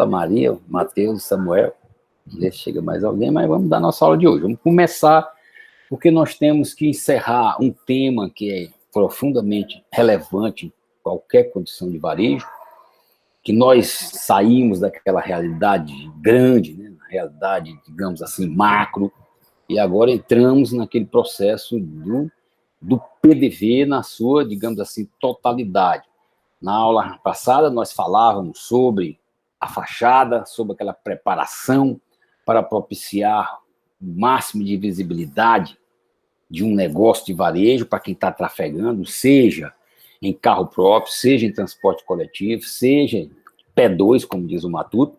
Maria, Matheus, Samuel, ver se chega mais alguém, mas vamos dar nossa aula de hoje. Vamos começar, porque nós temos que encerrar um tema que é profundamente relevante em qualquer condição de varejo, que nós saímos daquela realidade grande, né, na realidade, digamos assim, macro, e agora entramos naquele processo do PDV na sua, digamos assim, totalidade. Na aula passada, nós falávamos sobre a fachada, sobre aquela preparação para propiciar o máximo de visibilidade de um negócio de varejo para quem está trafegando, seja em carro próprio, seja em transporte coletivo, seja em P2, como diz o Matuto.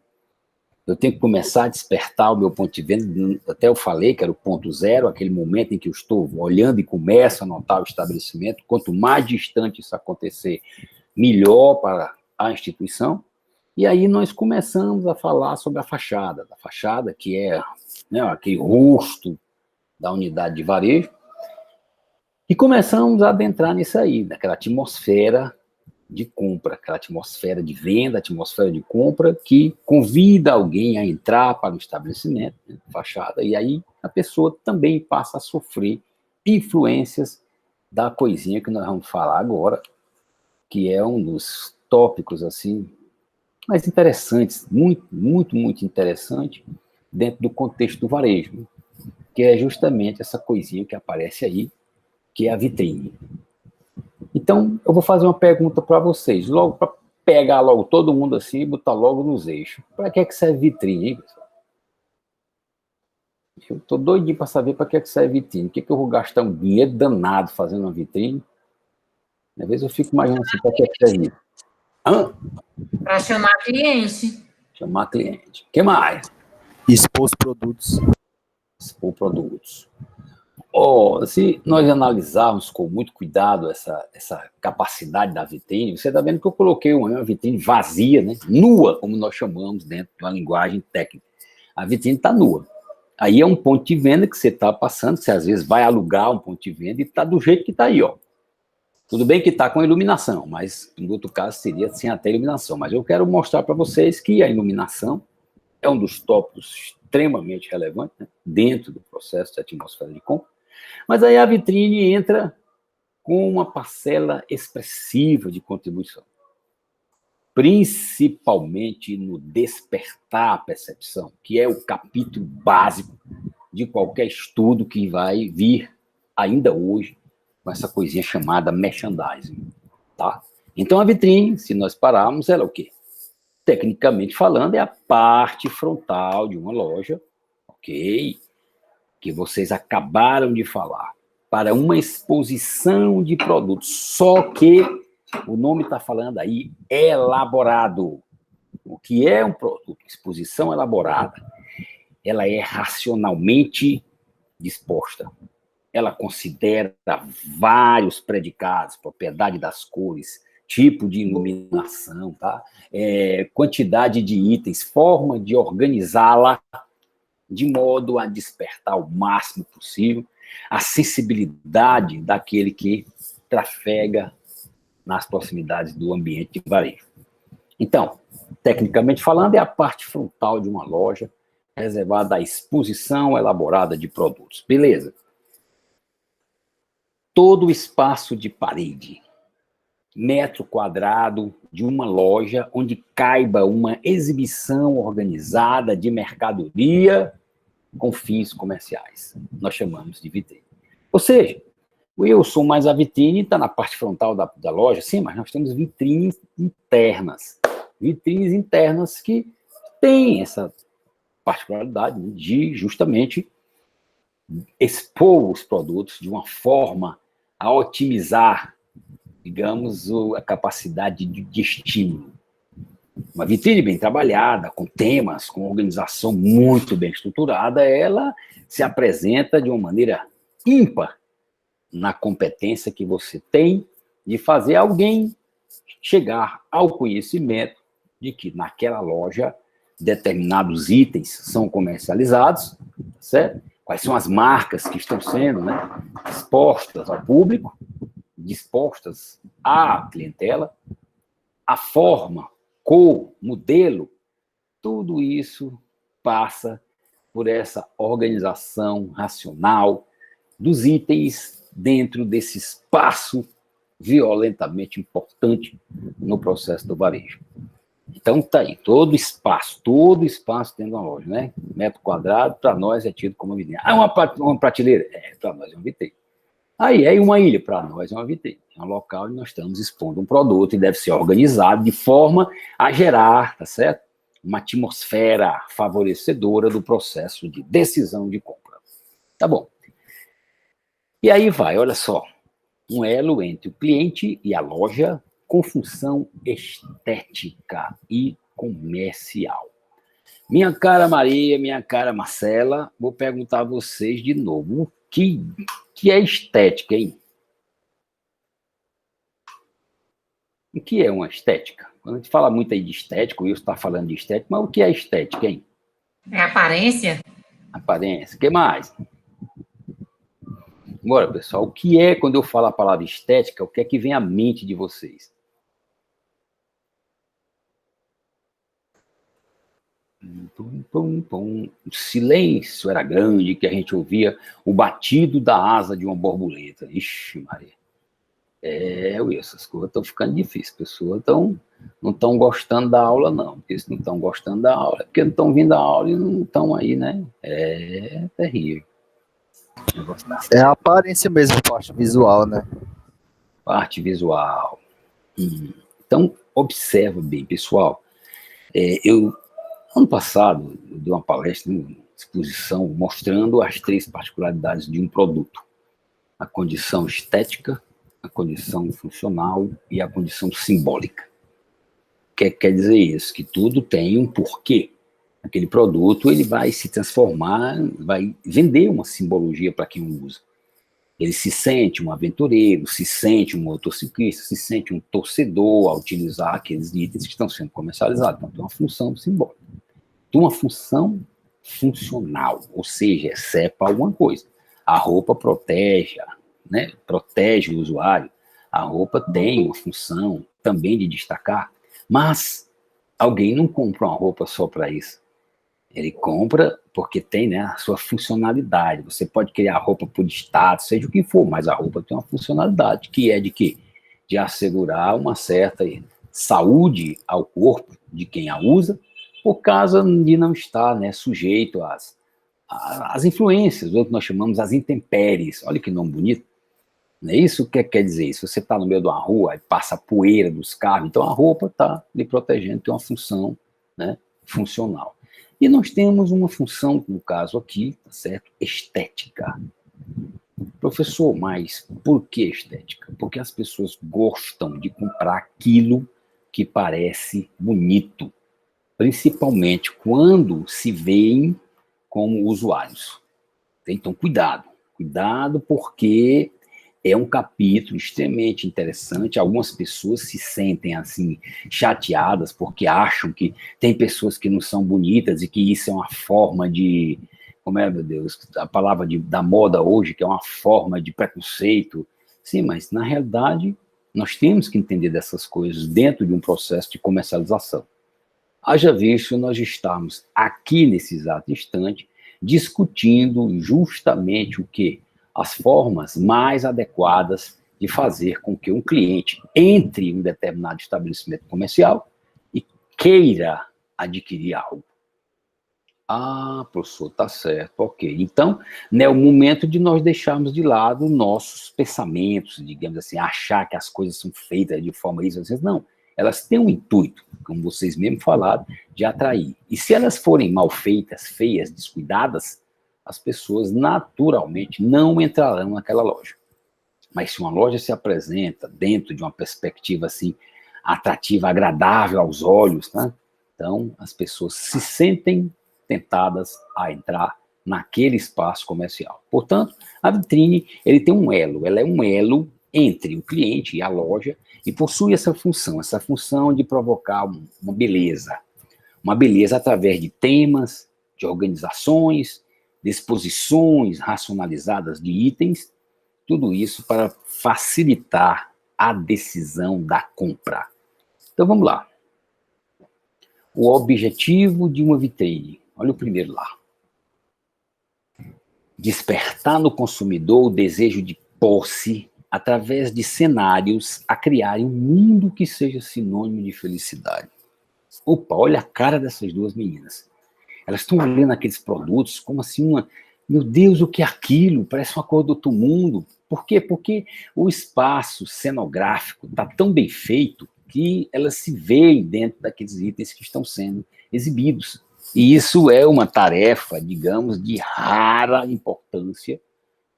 Eu tenho que começar a despertar o meu ponto de vista, até eu falei que era o ponto zero, aquele momento em que eu estou olhando e começo a notar o estabelecimento. Quanto mais distante isso acontecer, melhor para a instituição. E aí nós começamos a falar sobre a fachada, que é, né, aquele rosto da unidade de varejo, e começamos a adentrar nisso aí, naquela atmosfera de compra, aquela atmosfera de venda, atmosfera de compra, que convida alguém a entrar para o estabelecimento, né, fachada, e aí a pessoa também passa a sofrer influências da coisinha que nós vamos falar agora, que é um dos tópicos, assim, mais interessantes, muito, muito, muito interessante, dentro do contexto do varejo, que é justamente essa coisinha que aparece aí, que é a vitrine. Então, eu vou fazer uma pergunta para vocês, logo para pegar logo todo mundo assim e botar logo nos eixos. Para que é que serve vitrine, hein, pessoal? Eu estou doidinho para saber para que é que serve vitrine. Por que eu vou gastar um dinheiro danado fazendo uma vitrine? Às vezes eu fico imaginando assim, para que é que serve isso? Para chamar cliente. Chamar cliente. O que mais? Expor os produtos. Expor produtos. Se nós analisarmos com muito cuidado essa capacidade da vitrine, você está vendo que eu coloquei uma vitrine vazia, né? Nua, como nós chamamos dentro de uma linguagem técnica. A vitrine está nua. Aí é um ponto de venda que você está passando, você às vezes vai alugar um ponto de venda e está do jeito que está aí, ó. Tudo bem que está com iluminação, mas em outro caso seria sem até iluminação. Mas eu quero mostrar para vocês que a iluminação é um dos tópicos extremamente relevantes, né, dentro do processo de atmosfera de compra. Mas aí a vitrine entra com uma parcela expressiva de contribuição, principalmente no despertar a percepção, que é o capítulo básico de qualquer estudo que vai vir ainda hoje com essa coisinha chamada merchandising, tá? Então a vitrine, se nós pararmos, ela é o quê? Tecnicamente falando, é a parte frontal de uma loja, ok? Que vocês acabaram de falar, para uma exposição de produtos. Só que o nome está falando aí, elaborado. O que é um produto? Exposição elaborada. Ela é racionalmente disposta. Ela considera vários predicados, propriedade das cores, tipo de iluminação, tá? Quantidade de itens, forma de organizá-la de modo a despertar o máximo possível a sensibilidade daquele que trafega nas proximidades do ambiente de varejo. Então, tecnicamente falando, é a parte frontal de uma loja reservada à exposição elaborada de produtos. Beleza. Todo o espaço de parede, metro quadrado de uma loja onde caiba uma exibição organizada de mercadoria com fins comerciais. Nós chamamos de vitrine. Ou seja, Wilson, mas a vitrine está na parte frontal da loja? Sim, mas nós temos vitrines internas. Vitrines internas que têm essa particularidade de justamente expor os produtos de uma forma a otimizar, digamos, a capacidade de estímulo. Uma vitrine bem trabalhada, com temas, com organização muito bem estruturada, ela se apresenta de uma maneira ímpar na competência que você tem de fazer alguém chegar ao conhecimento de que naquela loja determinados itens são comercializados, certo? Quais são as marcas que estão sendo, né, expostas ao público, dispostas à clientela, a forma, cor, modelo Tudo isso passa por essa organização racional dos itens dentro desse espaço violentamente importante no processo do varejo. Então, tá aí, todo espaço dentro da loja, né? Metro quadrado, para nós, é tido como vitrine. Ah, uma prateleira? Para nós é uma vitrine. Aí, uma ilha, para nós é uma vitrine. É um local onde nós estamos expondo um produto e deve ser organizado de forma a gerar, tá certo? Uma atmosfera favorecedora do processo de decisão de compra. Tá bom. E aí vai, olha só, um elo entre o cliente e a loja com função estética e comercial. Minha cara Maria, minha cara Marcela, vou perguntar a vocês de novo, o que é estética, hein? O que é uma estética? Quando a gente fala muito aí de estética, o Wilson está falando de estética, mas o que é estética, hein? É aparência? Aparência. O que mais? Bora, pessoal. O que é, quando eu falo a palavra estética, o que é que vem à mente de vocês? O silêncio era grande, que a gente ouvia o batido da asa de uma borboleta. Ixi, Maria. Essas coisas estão ficando difíceis. As pessoas não estão gostando da aula, não. Porque se não estão gostando da aula, é porque não estão vindo da aula e não estão aí, né? É terrível. É a aparência mesmo, parte visual, né? Parte visual. Então, observa bem, pessoal. Ano passado, eu dei uma palestra, uma exposição, mostrando as 3 particularidades de um produto. A condição estética, a condição funcional e a condição simbólica. O que quer dizer isso? Que tudo tem um porquê. Aquele produto ele vai se transformar, vai vender uma simbologia para quem o usa. Ele se sente um aventureiro, se sente um motociclista, se sente um torcedor ao utilizar aqueles itens que estão sendo comercializados. Então, tem uma função simbólica. Tem uma função funcional, ou seja, é CEPA alguma coisa. A roupa protege, né? Protege o usuário. A roupa tem uma função também de destacar, mas alguém não compra uma roupa só para isso. Ele compra porque tem, né, a sua funcionalidade. Você pode criar roupa por status, seja o que for, mas a roupa tem uma funcionalidade, que é de quê? De assegurar uma certa saúde ao corpo de quem a usa, por causa de não estar, né, sujeito às influências, ou que nós chamamos as intempéries. Olha que nome bonito. Não é isso? O que quer dizer isso? Você está no meio de uma rua e passa a poeira dos carros, então a roupa está lhe protegendo, tem uma função, né, funcional. E nós temos uma função, no caso aqui, tá certo? Estética. Professor, mas por que estética? Porque as pessoas gostam de comprar aquilo que parece bonito, principalmente quando se veem como usuários. Então, cuidado porque é um capítulo extremamente interessante. Algumas pessoas se sentem assim chateadas porque acham que tem pessoas que não são bonitas e que isso é uma forma de, como é, meu Deus, a palavra da moda hoje, que é uma forma de preconceito. Sim, mas na realidade nós temos que entender dessas coisas dentro de um processo de comercialização. Haja visto nós estamos aqui nesse exato instante discutindo justamente o que? As formas mais adequadas de fazer com que um cliente entre em um determinado estabelecimento comercial e queira adquirir algo. Ah, professor, tá certo, ok. Então, né, é o momento de nós deixarmos de lado nossos pensamentos, digamos assim, achar que as coisas são feitas de forma isso, assim, não. Elas têm um intuito, como vocês mesmos falaram, de atrair. E se elas forem mal feitas, feias, descuidadas, as pessoas naturalmente não entrarão naquela loja. Mas se uma loja se apresenta dentro de uma perspectiva assim, atrativa, agradável aos olhos, né? Então as pessoas se sentem tentadas a entrar naquele espaço comercial. Portanto, a vitrine ele tem um elo, ela é um elo entre o cliente e a loja e possui essa função de provocar uma beleza através de temas, de organizações, de exposições racionalizadas de itens, tudo isso para facilitar a decisão da compra. Então vamos lá. o objetivo de uma vitrine. Olha o primeiro lá. Despertar no consumidor o desejo de posse através de cenários a criarem um mundo que seja sinônimo de felicidade. Opa, olha a cara dessas duas meninas. Elas estão olhando aqueles produtos como assim meu Deus, o que é aquilo? Parece uma cor do outro mundo. Por quê? Porque o espaço cenográfico está tão bem feito que elas se veem dentro daqueles itens que estão sendo exibidos. E isso é uma tarefa, digamos, de rara importância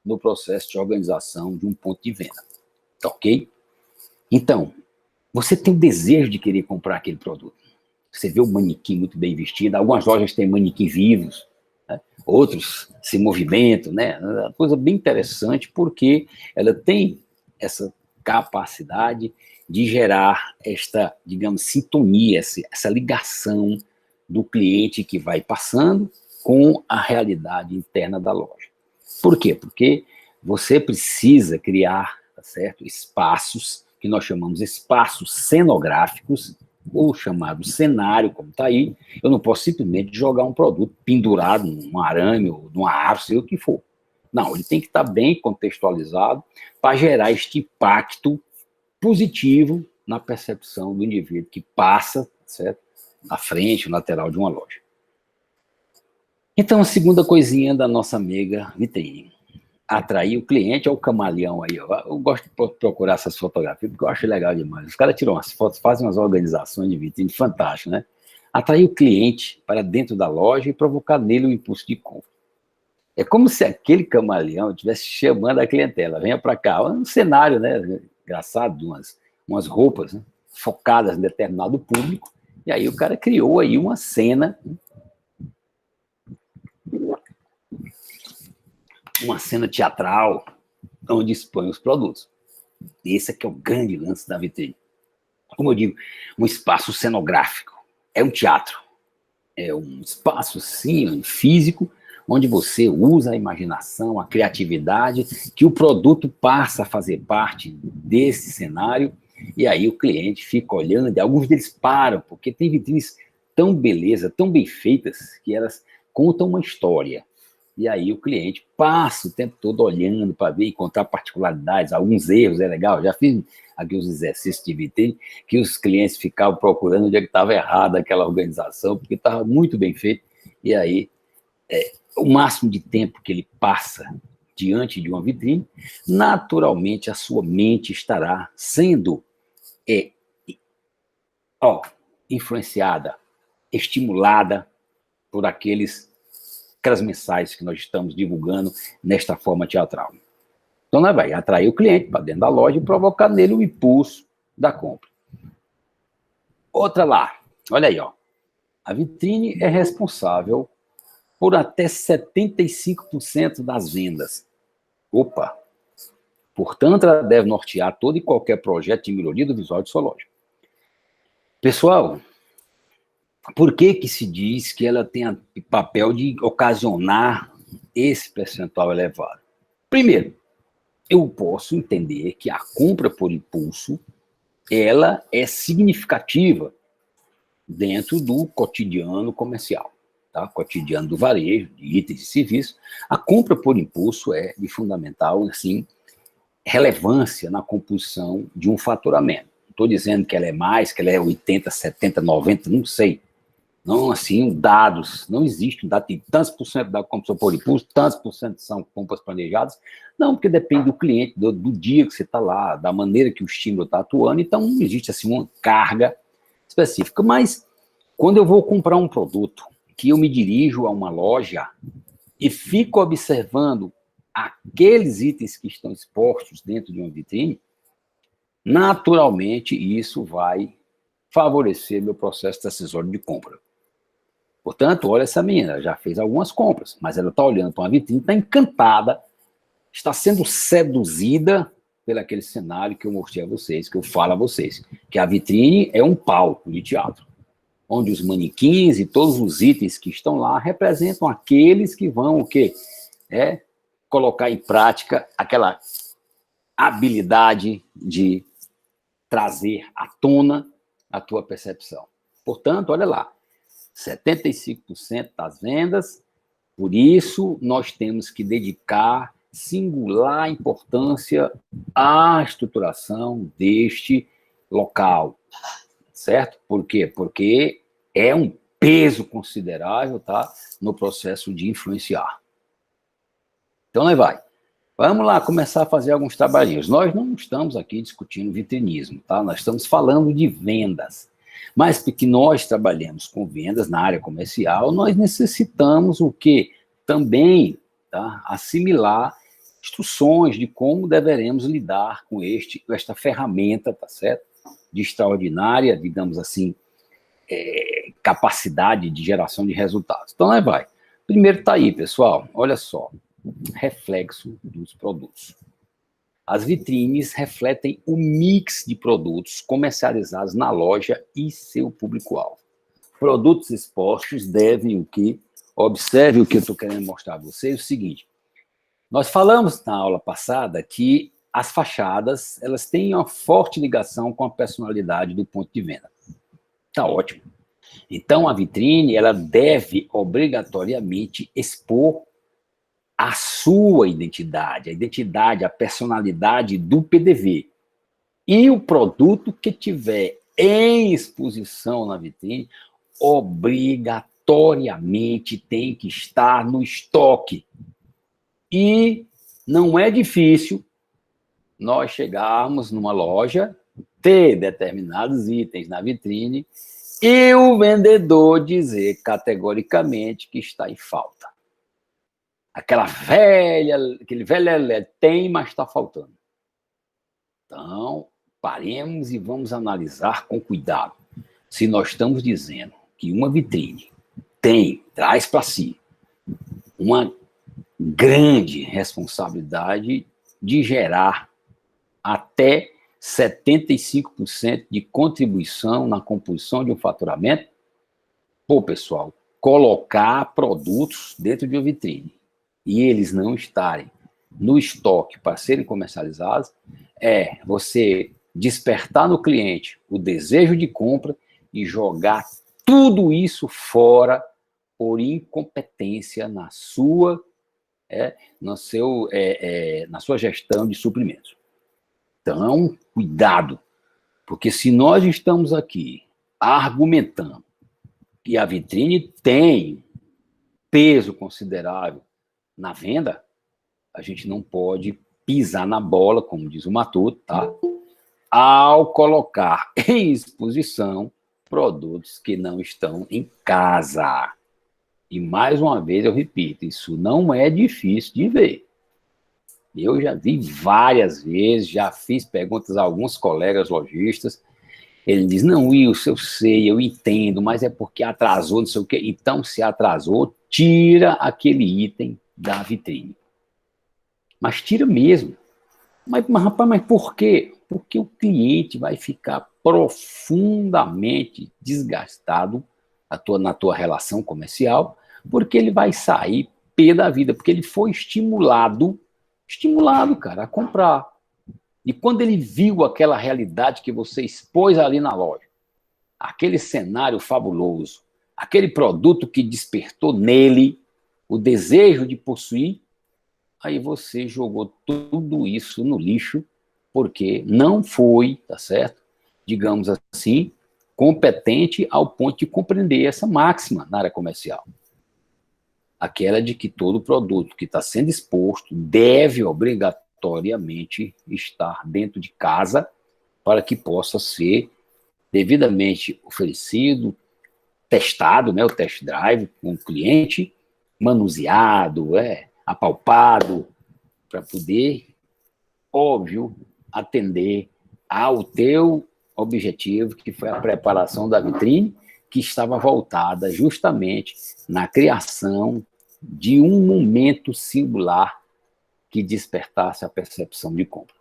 no processo de organização de um ponto de venda. Tá ok? Então, você tem o desejo de querer comprar aquele produto. Você vê o manequim muito bem vestido, algumas lojas têm manequim vivos, né? Outros se movimentam, né? É uma coisa bem interessante, porque ela tem essa capacidade de gerar esta, digamos, sintonia, essa ligação do cliente que vai passando com a realidade interna da loja. Por quê? Porque você precisa criar, tá certo, espaços, que nós chamamos espaços cenográficos, ou chamado cenário, como está aí. Eu não posso simplesmente jogar um produto pendurado num arame ou numa árvore, sei o que for. Não, ele tem que estar bem contextualizado para gerar este impacto positivo na percepção do indivíduo que passa, certo, na frente, no lateral de uma loja. Então, a segunda coisinha da nossa amiga vitrine. Atrair o cliente ao camaleão aí, ó. Eu gosto de procurar essas fotografias, porque eu acho legal demais. Os caras tiram umas fotos, fazem umas organizações de vitrine fantásticas, né? Atrair o cliente para dentro da loja e provocar nele o impulso de compra. É como se aquele camaleão estivesse chamando a clientela, venha para cá. Um cenário, né? Engraçado, de umas roupas, né? Focadas em determinado público, e aí o cara criou aí uma cena teatral, onde expõe os produtos. Esse aqui é o grande lance da vitrine. Como eu digo, um espaço cenográfico. É um teatro. É um espaço, sim, físico, onde você usa a imaginação, a criatividade, que o produto passa a fazer parte desse cenário, e aí o cliente fica olhando, e alguns deles param, porque tem vitrines tão beleza, tão bem feitas, que elas contam uma história. E aí o cliente passa o tempo todo olhando para ver, encontrar particularidades, alguns erros, é legal. Já fiz aqui os exercícios de vitrine, que os clientes ficavam procurando onde é que estava errado aquela organização, porque estava muito bem feito. E aí, o máximo de tempo que ele passa diante de uma vitrine, naturalmente a sua mente estará sendo influenciada, estimulada por aquelas mensagens que nós estamos divulgando nesta forma teatral. Então, nós vai atrair o cliente para dentro da loja e provocar nele o impulso da compra. Outra lá, olha aí, ó. A vitrine é responsável por até 75% das vendas. Opa! Portanto, ela deve nortear todo e qualquer projeto de melhoria do visual de sua loja. Pessoal, por que se diz que ela tem o papel de ocasionar esse percentual elevado? Primeiro, eu posso entender que a compra por impulso, ela é significativa dentro do cotidiano comercial, tá? Cotidiano do varejo, de itens e serviços. A compra por impulso é de fundamental, assim, relevância na composição de um faturamento. Não estou dizendo que ela é mais, que ela é 80, 70, 90, não sei. Não, assim, dados, não existe um dado de tantos por cento da compra por impulso, tantos por cento são compras planejadas. Não, porque depende do cliente, do dia que você está lá, da maneira que o estímulo está atuando, então não existe, assim, uma carga específica. Mas, quando eu vou comprar um produto, que eu me dirijo a uma loja e fico observando aqueles itens que estão expostos dentro de uma vitrine, naturalmente isso vai favorecer meu processo decisório de compra. Portanto, olha essa menina, já fez algumas compras, mas ela está olhando para uma vitrine, está encantada, está sendo seduzida pelo aquele cenário que eu mostrei a vocês, que eu falo a vocês, que a vitrine é um palco de teatro, onde os manequins e todos os itens que estão lá representam aqueles que vão o quê? Colocar em prática aquela habilidade de trazer à tona a tua percepção. Portanto, olha lá, 75% das vendas. Por isso, nós temos que dedicar singular importância à estruturação deste local, certo? Por quê? Porque é um peso considerável, tá, no processo de influenciar. Então, aí vai. Vamos lá começar a fazer alguns trabalhinhos. Nós não estamos aqui discutindo vitrinismo, tá? Nós estamos falando de vendas. Mas porque nós trabalhamos com vendas na área comercial, nós necessitamos o quê? Também, tá, assimilar instruções de como deveremos lidar com esta ferramenta, tá certo? De extraordinária, digamos assim, capacidade de geração de resultados. Então, aí vai. Primeiro está aí, pessoal, olha só, reflexo dos produtos. As vitrines refletem o mix de produtos comercializados na loja e seu público-alvo. Produtos expostos devem o quê? Observe o que eu estou querendo mostrar a vocês, o seguinte. Nós falamos na aula passada que as fachadas, elas têm uma forte ligação com a personalidade do ponto de venda. Tá ótimo. Então, a vitrine, ela deve obrigatoriamente expor a sua identidade, a personalidade do PDV. E o produto que tiver em exposição na vitrine, obrigatoriamente tem que estar no estoque. E não é difícil nós chegarmos numa loja, ter determinados itens na vitrine e o vendedor dizer categoricamente que está em falta. Aquele velho tem, mas está faltando. Então, paremos e vamos analisar com cuidado. Se nós estamos dizendo que uma vitrine traz para si uma grande responsabilidade de gerar até 75% de contribuição na composição de um faturamento, pô, pessoal, colocar produtos dentro de uma vitrine e eles não estarem no estoque para serem comercializados, você despertar no cliente o desejo de compra e jogar tudo isso fora por incompetência na sua gestão de suprimentos. Então, cuidado, porque se nós estamos aqui argumentando que a vitrine tem peso considerável na venda, a gente não pode pisar na bola, como diz o Matuto, tá? Ao colocar em exposição produtos que não estão em casa. E, mais uma vez, eu repito, isso não é difícil de ver. Eu já vi várias vezes, já fiz perguntas a alguns colegas lojistas, ele diz, não, Wilson, eu sei, eu entendo, mas é porque atrasou, não sei o quê. Então, se atrasou, tira aquele item da vitrine. Mas tira mesmo. Mas rapaz, mas por quê? Porque o cliente vai ficar profundamente desgastado na tua relação comercial, porque ele vai sair pé da vida, porque ele foi estimulado, cara, a comprar. E quando ele viu aquela realidade que você expôs ali na loja, aquele cenário fabuloso, aquele produto que despertou nele o desejo de possuir, aí você jogou tudo isso no lixo, porque não foi, tá certo? Digamos assim, competente ao ponto de compreender essa máxima na área comercial. Aquela de que todo produto que está sendo exposto deve obrigatoriamente estar dentro de casa para que possa ser devidamente oferecido, testado, né, o test drive com o cliente, manuseado, apalpado, para poder, óbvio, atender ao teu objetivo, que foi a preparação da vitrine, que estava voltada justamente na criação de um momento singular que despertasse a percepção de compra.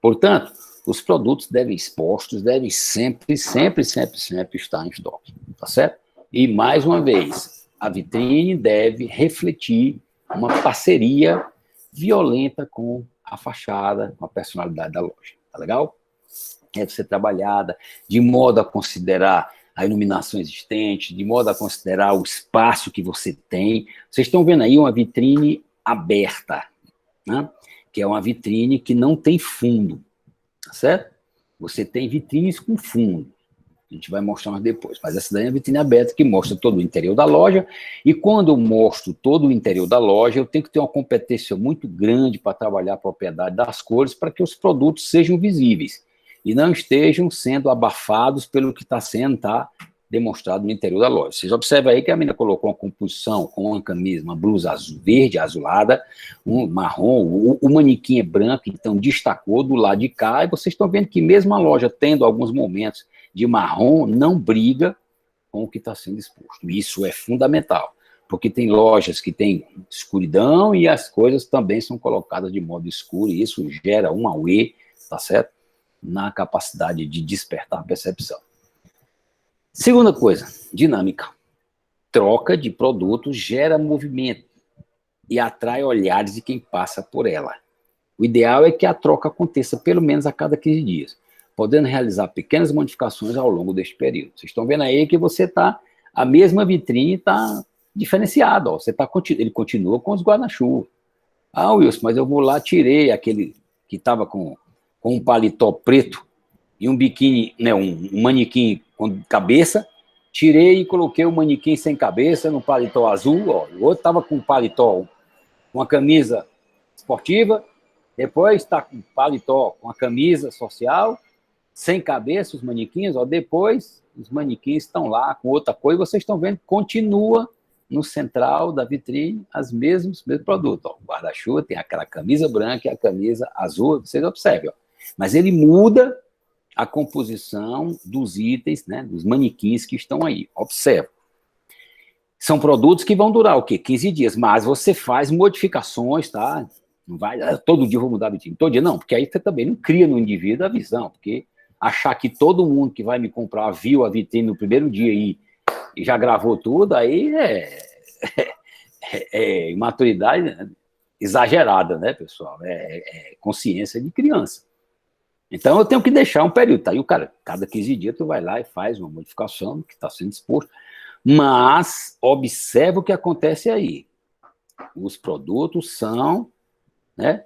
Portanto, os produtos devem sempre estar em estoque, tá certo? E, mais uma vez, a vitrine deve refletir uma parceria violenta com a fachada, com a personalidade da loja, tá legal? Deve ser trabalhada de modo a considerar a iluminação existente, de modo a considerar o espaço que você tem. Vocês estão vendo aí uma vitrine aberta, né? Que é uma vitrine que não tem fundo, tá certo? Você tem vitrines com fundo. A gente vai mostrar mais depois. Mas essa daí é a vitrine aberta que mostra todo o interior da loja. E quando eu mostro todo o interior da loja, eu tenho que ter uma competência muito grande para trabalhar a propriedade das cores para que os produtos sejam visíveis e não estejam sendo abafados pelo que está sendo demonstrado no interior da loja. Vocês observam aí que a menina colocou uma composição com uma camisa, uma blusa azul, verde, azulada, um marrom, o manequim é branco, então destacou do lado de cá, e vocês estão vendo que mesmo a loja tendo alguns momentos de marrom, não briga com o que está sendo exposto. Isso é fundamental, porque tem lojas que têm escuridão e as coisas também são colocadas de modo escuro, e isso gera um auê, tá certo? Na capacidade de despertar a percepção. Segunda coisa, dinâmica. Troca de produtos gera movimento e atrai olhares de quem passa por ela. O ideal é que a troca aconteça pelo menos a cada 15 dias, podendo realizar pequenas modificações ao longo deste período. Vocês estão vendo aí que a mesma vitrine está diferenciada, ele continua com os guarda-chuva. Ah, Wilson, mas eu vou lá, tirei aquele que estava com um paletó preto e um biquíni, né, um manequim com cabeça, tirei e coloquei o manequim sem cabeça no paletó azul, ó, o outro estava com paletó, com a camisa esportiva, depois está com paletó com a camisa social, sem cabeça os manequins, ó, depois os manequins estão lá com outra coisa, vocês estão vendo, continua no central da vitrine os mesmos produtos. O guarda-chuva tem aquela camisa branca e a camisa azul, vocês observem, ó. Mas ele muda a composição dos itens, né, dos manequins que estão aí. Observe. São produtos que vão durar o quê? 15 dias, mas você faz modificações, tá? Não vai, todo dia eu vou mudar a vitrine. Todo dia não, porque aí você também não cria no indivíduo a visão, porque achar que todo mundo que vai me comprar viu a vitrine no primeiro dia e já gravou tudo, aí é imaturidade, né, exagerada, né, pessoal? É consciência de criança. Então, eu tenho que deixar um período, tá? E o cara, cada 15 dias, tu vai lá e faz uma modificação do que está sendo exposto, mas observa o que acontece aí. Os produtos são, né,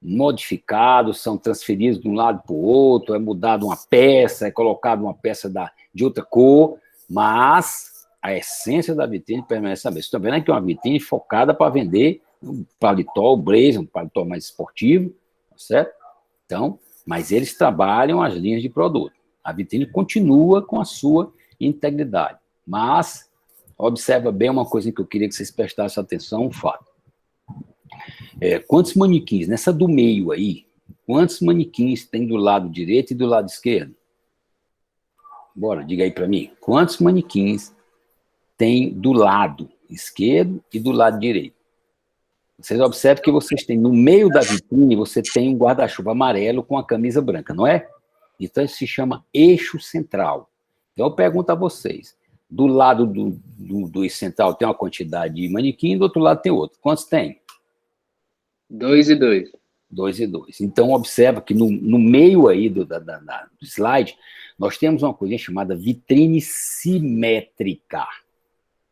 modificados, são transferidos de um lado para o outro, é mudado uma peça, é colocado uma peça de outra cor, mas a essência da vitrine permanece a mesma. Você está vendo aqui uma vitrine focada para vender um paletó, um blazer, um paletó mais esportivo, tá certo? Então, mas eles trabalham as linhas de produto. A vitrine continua com a sua integridade. Mas, observa bem uma coisa que eu queria que vocês prestassem atenção, um fato. Quantos manequins, nessa do meio aí, quantos manequins tem do lado direito e do lado esquerdo? Bora, diga aí para mim. Quantos manequins tem do lado esquerdo e do lado direito? Vocês observam que vocês têm, no meio da vitrine, você tem um guarda-chuva amarelo com a camisa branca, não é? Então, isso se chama eixo central. Então, eu pergunto a vocês, do lado do eixo central tem uma quantidade de manequim, do outro lado tem outro. Quantos tem? 2 e 2. 2 e 2. Então, observa que no meio aí do slide, nós temos uma coisa chamada vitrine simétrica,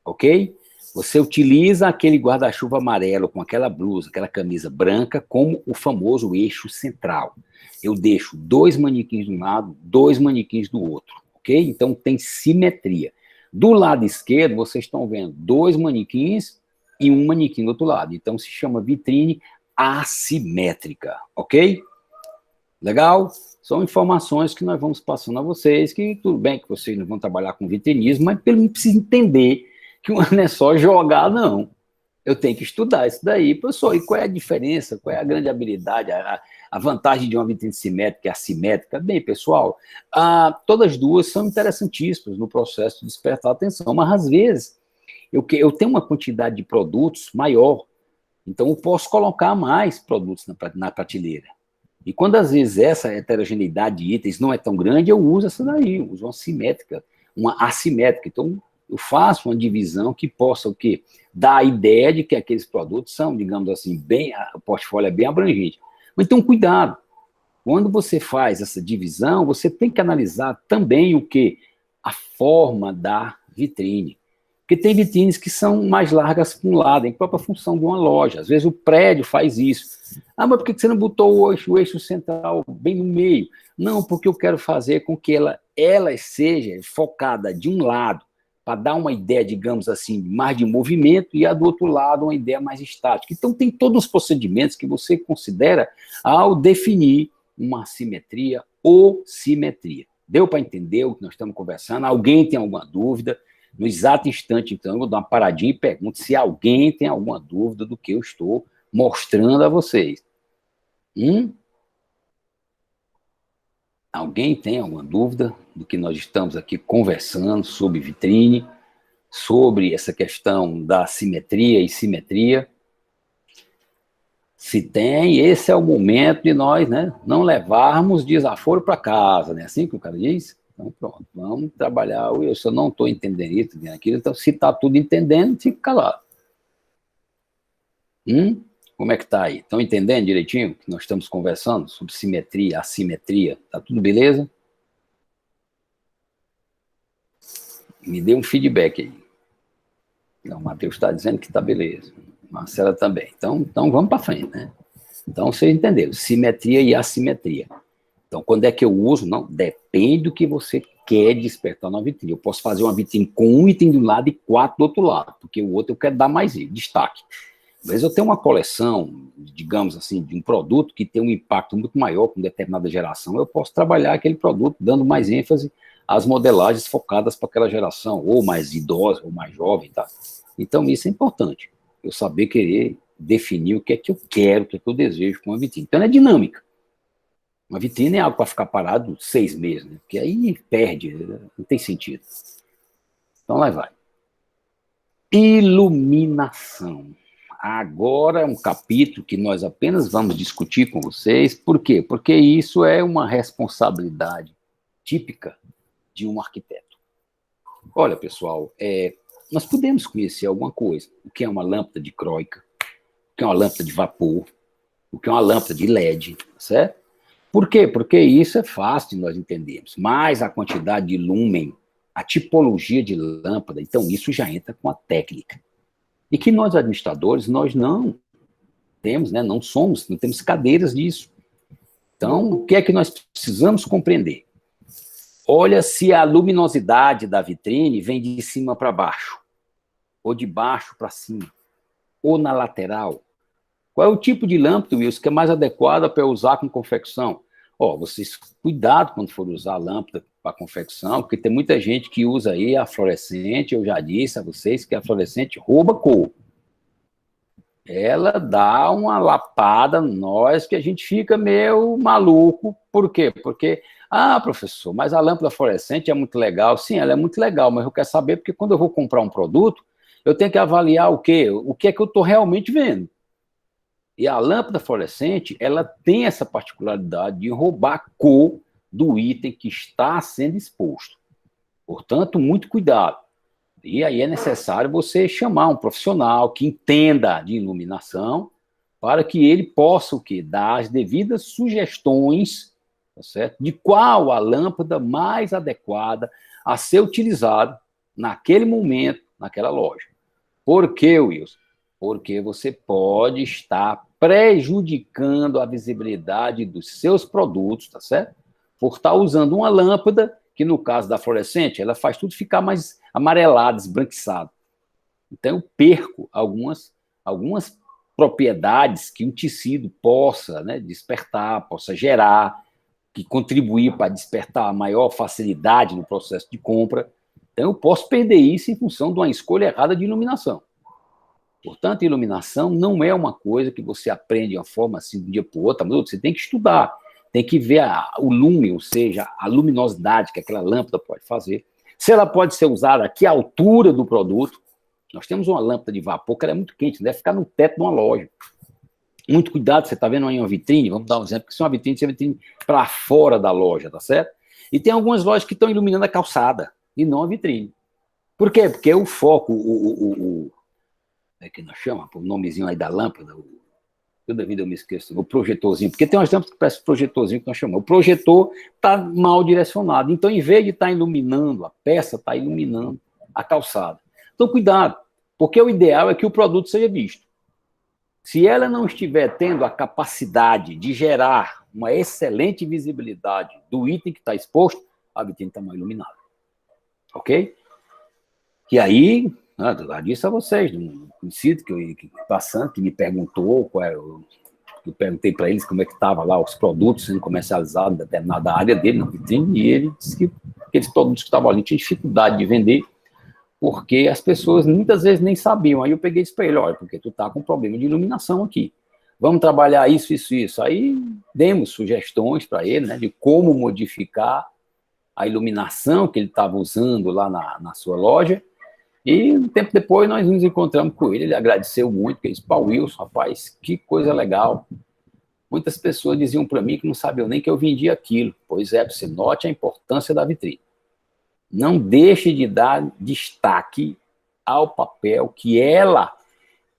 ok? Você utiliza aquele guarda-chuva amarelo com aquela blusa, aquela camisa branca, como o famoso eixo central. Eu deixo 2 manequins de um lado, 2 manequins do outro, ok? Então, tem simetria. Do lado esquerdo, vocês estão vendo 2 manequins e um manequim do outro lado. Então, se chama vitrine assimétrica, ok? Legal? São informações que nós vamos passando a vocês, que tudo bem que vocês não vão trabalhar com vitrinismo, mas pelo menos precisa entender que não é só jogar, não. Eu tenho que estudar isso daí, professor. E qual é a diferença? Qual é a grande habilidade, a vantagem de uma vitrine simétrica e assimétrica? Bem, pessoal, todas as duas são interessantíssimas no processo de despertar a atenção, mas às vezes eu tenho uma quantidade de produtos maior, então eu posso colocar mais produtos na prateleira. E quando às vezes essa heterogeneidade de itens não é tão grande, eu uso essa daí, eu uso uma simétrica, uma assimétrica. Então, eu faço uma divisão que possa o quê? Dar a ideia de que aqueles produtos são, digamos assim, o portfólio é bem abrangente. Mas então, cuidado. Quando você faz essa divisão, você tem que analisar também o quê? a forma da vitrine. Porque tem vitrines que são mais largas para um lado, em própria função de uma loja. Às vezes o prédio faz isso. Ah, mas por que você não botou o eixo central bem no meio? Não, porque eu quero fazer com que ela seja focada de um lado, para dar uma ideia, digamos assim, mais de movimento, e a do outro lado uma ideia mais estática. Então tem todos os procedimentos que você considera ao definir uma simetria ou simetria. Deu para entender o que nós estamos conversando? Alguém tem alguma dúvida? No exato instante, então, eu vou dar uma paradinha e pergunto se alguém tem alguma dúvida do que eu estou mostrando a vocês. Alguém tem alguma dúvida do que nós estamos aqui conversando sobre vitrine, sobre essa questão da simetria e simetria? Se tem, esse é o momento de nós, né, não levarmos desaforo para casa, né? Assim que o cara diz? Então, pronto, vamos trabalhar. Se eu não estou entendendo isso, aquilo, então, se está tudo entendendo, fica calado. Como é que está aí? Estão entendendo direitinho o que nós estamos conversando sobre simetria, assimetria? Está tudo beleza? Me dê um feedback aí. Então, o Matheus está dizendo que está beleza. Marcela também. Então vamos para frente, né? Então, vocês entenderam. Simetria e assimetria. Então, quando é que eu uso? Não, depende do que você quer despertar na vitrine. Eu posso fazer uma vitrine com um item de um lado e 4 do outro lado, porque o outro eu quero dar mais destaque. Às vezes eu tenho uma coleção, digamos assim, de um produto que tem um impacto muito maior com determinada geração, eu posso trabalhar aquele produto dando mais ênfase às modelagens focadas para aquela geração, ou mais idosa, ou mais jovem, tá? Então, isso é importante. Eu saber querer definir o que é que eu quero, o que é que eu desejo com uma vitrine. Então, ela é dinâmica. Uma vitrine é algo para ficar parado 6 meses, né? Porque aí perde, não tem sentido. Então, lá vai. Iluminação. Agora é um capítulo que nós apenas vamos discutir com vocês. Por quê? Porque isso é uma responsabilidade típica de um arquiteto. Olha, pessoal, nós podemos conhecer alguma coisa. O que é uma lâmpada dicróica, o que é uma lâmpada de vapor, o que é uma lâmpada de LED, certo? Por quê? Porque isso é fácil de nós entendermos. Mas a quantidade de lúmen, a tipologia de lâmpada, então isso já entra com a técnica. E que nós, administradores, nós não temos, né, não temos cadeiras disso. Então, o que é que nós precisamos compreender? Olha se a luminosidade da vitrine vem de cima para baixo, ou de baixo para cima, ou na lateral. Qual é o tipo de lâmpada, Wilson, que é mais adequada para usar com confecção? Vocês, cuidado quando for usar lâmpada para confecção, porque tem muita gente que usa aí a fluorescente. Eu já disse a vocês que a fluorescente rouba cor. Ela dá uma lapada em nós que a gente fica meio maluco. Por quê? Porque, professor, mas a lâmpada fluorescente é muito legal. Sim, ela é muito legal, mas eu quero saber porque quando eu vou comprar um produto, eu tenho que avaliar o quê? O que é que eu estou realmente vendo. E a lâmpada fluorescente, ela tem essa particularidade de roubar a cor do item que está sendo exposto. Portanto, muito cuidado. E aí é necessário você chamar um profissional que entenda de iluminação para que ele possa o quê? Dar as devidas sugestões, tá certo? De qual a lâmpada mais adequada a ser utilizada naquele momento, naquela loja. Por quê, Wilson? Porque você pode estar prejudicando a visibilidade dos seus produtos, tá certo? Por estar usando uma lâmpada, que no caso da fluorescente, ela faz tudo ficar mais amarelado, esbranquiçado. Então, eu perco algumas propriedades que um tecido possa, né, despertar, possa gerar, que contribuir para despertar maior facilidade no processo de compra. Então, eu posso perder isso em função de uma escolha errada de iluminação. Portanto, iluminação não é uma coisa que você aprende de uma forma assim, de um dia para o outro, mas você tem que estudar, tem que ver o lume, ou seja, a luminosidade que aquela lâmpada pode fazer. Se ela pode ser usada aqui à altura do produto. Nós temos uma lâmpada de vapor que ela é muito quente, deve ficar no teto de uma loja. Muito cuidado, você está vendo aí uma vitrine, vamos dar um exemplo, que se é uma vitrine para fora da loja, tá certo? E tem algumas lojas que estão iluminando a calçada, e não a vitrine. Por quê? Porque o foco, é que nós chamamos, o nomezinho aí da lâmpada, Toda vida eu me esqueço. O projetorzinho, porque tem umas lâmpadas que parece projetorzinho que nós chamamos. O projetor está mal direcionado. Então, em vez de estar iluminando a peça, está iluminando a calçada. Então, cuidado, porque o ideal é que o produto seja visto. Se ela não estiver tendo a capacidade de gerar uma excelente visibilidade do item que está exposto, a vitrine está mal iluminada. Ok? E aí, eu disse a vocês, um conhecido que passando, que me perguntou qual era eu perguntei para eles como é que estava lá os produtos sendo comercializados em determinada área dele, na vitrine, e ele disse que aqueles produtos que estavam ali tinham dificuldade de vender, porque as pessoas muitas vezes nem sabiam. Aí eu peguei e disse para ele, olha, porque tu está com problema de iluminação aqui. Vamos trabalhar isso, isso, isso. Aí demos sugestões para ele, né, de como modificar a iluminação que ele estava usando lá na sua loja. E um tempo depois nós nos encontramos com ele agradeceu muito, porque ele disse, Paulo Wilson, rapaz, que coisa legal. Muitas pessoas diziam para mim que não sabiam nem que eu vendia aquilo. Pois é, você note a importância da vitrine. Não deixe de dar destaque ao papel que ela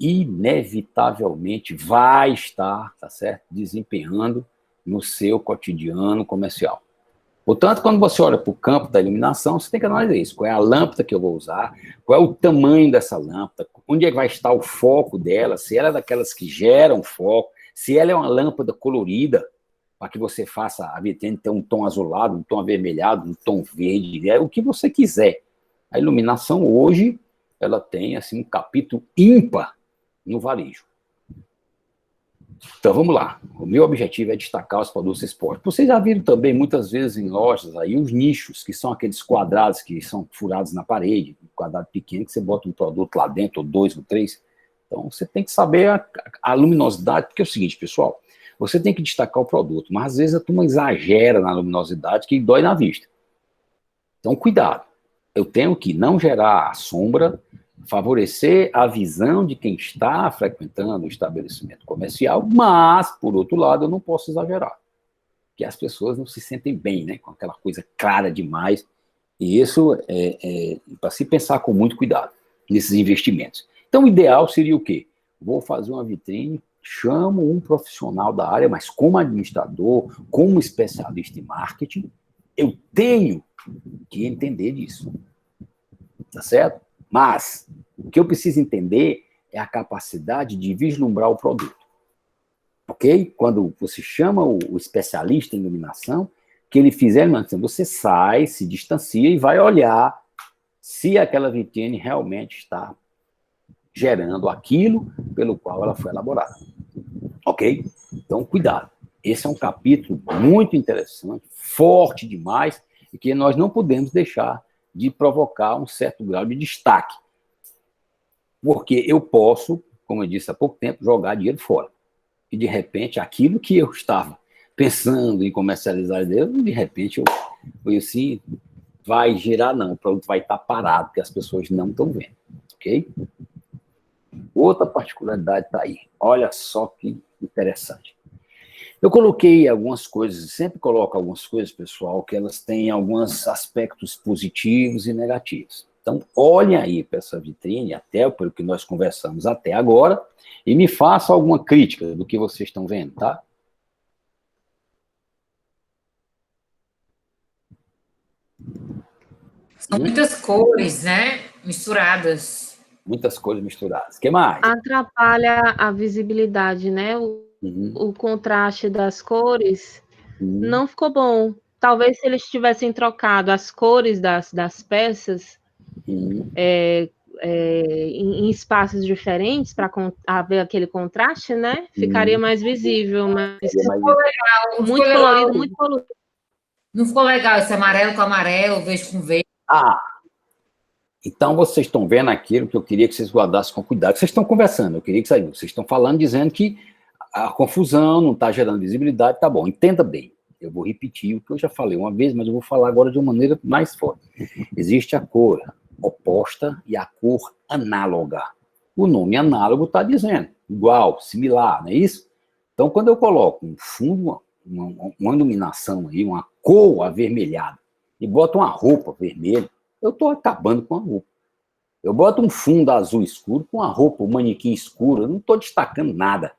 inevitavelmente vai estar, tá certo, desempenhando no seu cotidiano comercial. Portanto, quando você olha para o campo da iluminação, você tem que analisar isso. Qual é a lâmpada que eu vou usar? Qual é o tamanho dessa lâmpada? Onde é que vai estar o foco dela? Se ela é daquelas que geram foco? Se ela é uma lâmpada colorida, para que você faça a vitrine ter um tom azulado, um tom avermelhado, um tom verde, o que você quiser. A iluminação hoje, ela tem assim, um capítulo ímpar no varejo. Então, vamos lá. O meu objetivo é destacar os produtos esporte. Vocês já viram também, muitas vezes, em lojas, aí, os nichos, que são aqueles quadrados que são furados na parede, um quadrado pequeno, que você bota um produto lá dentro, ou 2 ou 3. Então, você tem que saber a luminosidade, porque é o seguinte, pessoal, você tem que destacar o produto, mas às vezes a turma exagera na luminosidade, que dói na vista. Então, cuidado. Eu tenho que não gerar sombra, favorecer a visão de quem está frequentando o estabelecimento comercial, mas, por outro lado, eu não posso exagerar, porque as pessoas não se sentem bem, né, com aquela coisa clara demais, e isso é para se pensar com muito cuidado nesses investimentos. Então, o ideal seria o quê? Vou fazer uma vitrine, chamo um profissional da área, mas como administrador, como especialista em marketing, eu tenho que entender disso, tá certo? Mas o que eu preciso entender é a capacidade de vislumbrar o produto. Ok? Quando você chama o especialista em iluminação, que ele fizer a iluminação, você sai, se distancia e vai olhar se aquela vitrine realmente está gerando aquilo pelo qual ela foi elaborada. Ok? Então, cuidado. Esse é um capítulo muito interessante, forte demais, e que nós não podemos deixar de provocar um certo grau de destaque. Porque eu posso, como eu disse há pouco tempo, jogar dinheiro fora. E, de repente, aquilo que eu estava pensando em comercializar, de repente, eu assim, vai girar, não. O produto vai estar parado, porque as pessoas não estão vendo. Ok? Outra particularidade está aí. Olha só que interessante. Eu coloquei algumas coisas, sempre coloco algumas coisas, pessoal, que elas têm alguns aspectos positivos e negativos. Então, olhem aí para essa vitrine, até pelo que nós conversamos até agora, e me façam alguma crítica do que vocês estão vendo, tá? São muitas cores, né? Misturadas. Muitas cores misturadas. O que mais? Atrapalha a visibilidade, né? O contraste das cores não ficou bom. Talvez se eles tivessem trocado as cores das peças em espaços diferentes para haver aquele contraste, né? Ficaria mais visível, mas muito colorido, muito colorido. Não ficou legal esse amarelo com amarelo, verde com verde. Então vocês estão vendo aquilo que eu queria que vocês guardassem com cuidado. Vocês estão conversando, eu queria que vocês estão falando, dizendo que a confusão não está gerando visibilidade, tá bom, entenda bem. Eu vou repetir o que eu já falei uma vez, mas eu vou falar agora de uma maneira mais forte. Existe a cor oposta e a cor análoga. O nome análogo está dizendo igual, similar, não é isso? Então, quando eu coloco um fundo, uma iluminação aí, uma cor avermelhada, e boto uma roupa vermelha, eu estou acabando com a roupa. Eu boto um fundo azul escuro com a roupa, um manequim escuro, eu não estou destacando nada.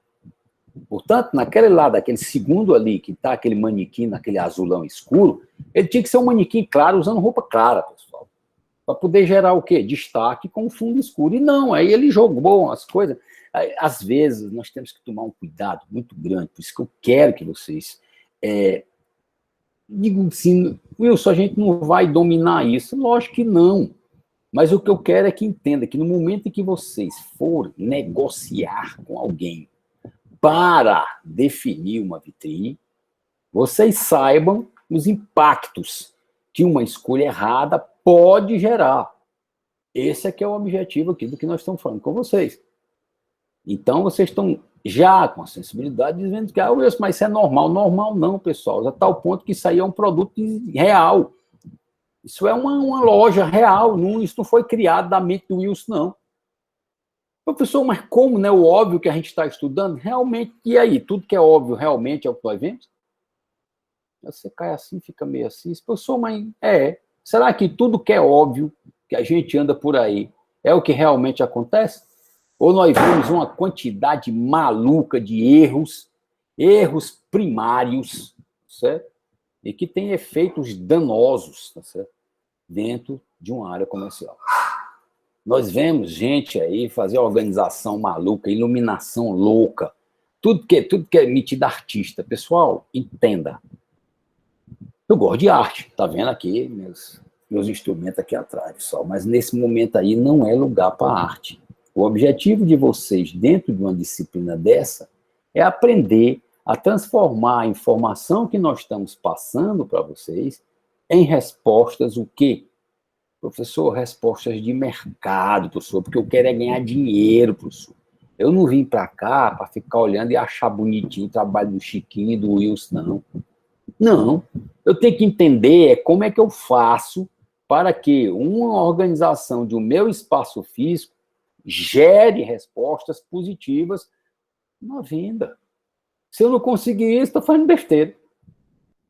Portanto, naquele lado, aquele segundo ali, que está aquele manequim, naquele azulão escuro, ele tinha que ser um manequim claro, usando roupa clara, pessoal. Para poder gerar o quê? Destaque com fundo escuro. E não, aí ele jogou as coisas. Às vezes, nós temos que tomar um cuidado muito grande, por isso que eu quero que vocês... digam assim, Wilson, a gente não vai dominar isso. Lógico que não. Mas o que eu quero é que entenda que no momento em que vocês forem negociar com alguém para definir uma vitrine, vocês saibam os impactos que uma escolha errada pode gerar. Esse é que é o objetivo aqui do que nós estamos falando com vocês. Então, vocês estão já com a sensibilidade dizendo que, Wilson, mas isso é normal. Normal não, pessoal. Já está ao ponto que isso aí é um produto real. Isso é uma loja real. Isso não foi criado da mente do Wilson, não. Professor, mas como, né? O óbvio que a gente está estudando, realmente, e aí? Tudo que é óbvio realmente é o que nós vemos? Você cai assim, fica meio assim. Professor, mas será que tudo que é óbvio, que a gente anda por aí, é o que realmente acontece? Ou nós vemos uma quantidade maluca de erros primários, certo? E que tem efeitos danosos, tá certo? Dentro de uma área comercial. Nós vemos gente aí fazer organização maluca, iluminação louca, tudo que é metido artista. Pessoal, entenda. Eu gosto de arte, tá vendo aqui meus instrumentos aqui atrás, pessoal, mas nesse momento aí não é lugar para arte. O objetivo de vocês, dentro de uma disciplina dessa, é aprender a transformar a informação que nós estamos passando para vocês em respostas, o quê? Professor, respostas de mercado, professor, porque eu quero é ganhar dinheiro, professor. Eu não vim para cá para ficar olhando e achar bonitinho o trabalho do Chiquinho e do Wilson, não. Não, eu tenho que entender como é que eu faço para que uma organização de um meu espaço físico gere respostas positivas na venda. Se eu não conseguir isso, estou fazendo besteira.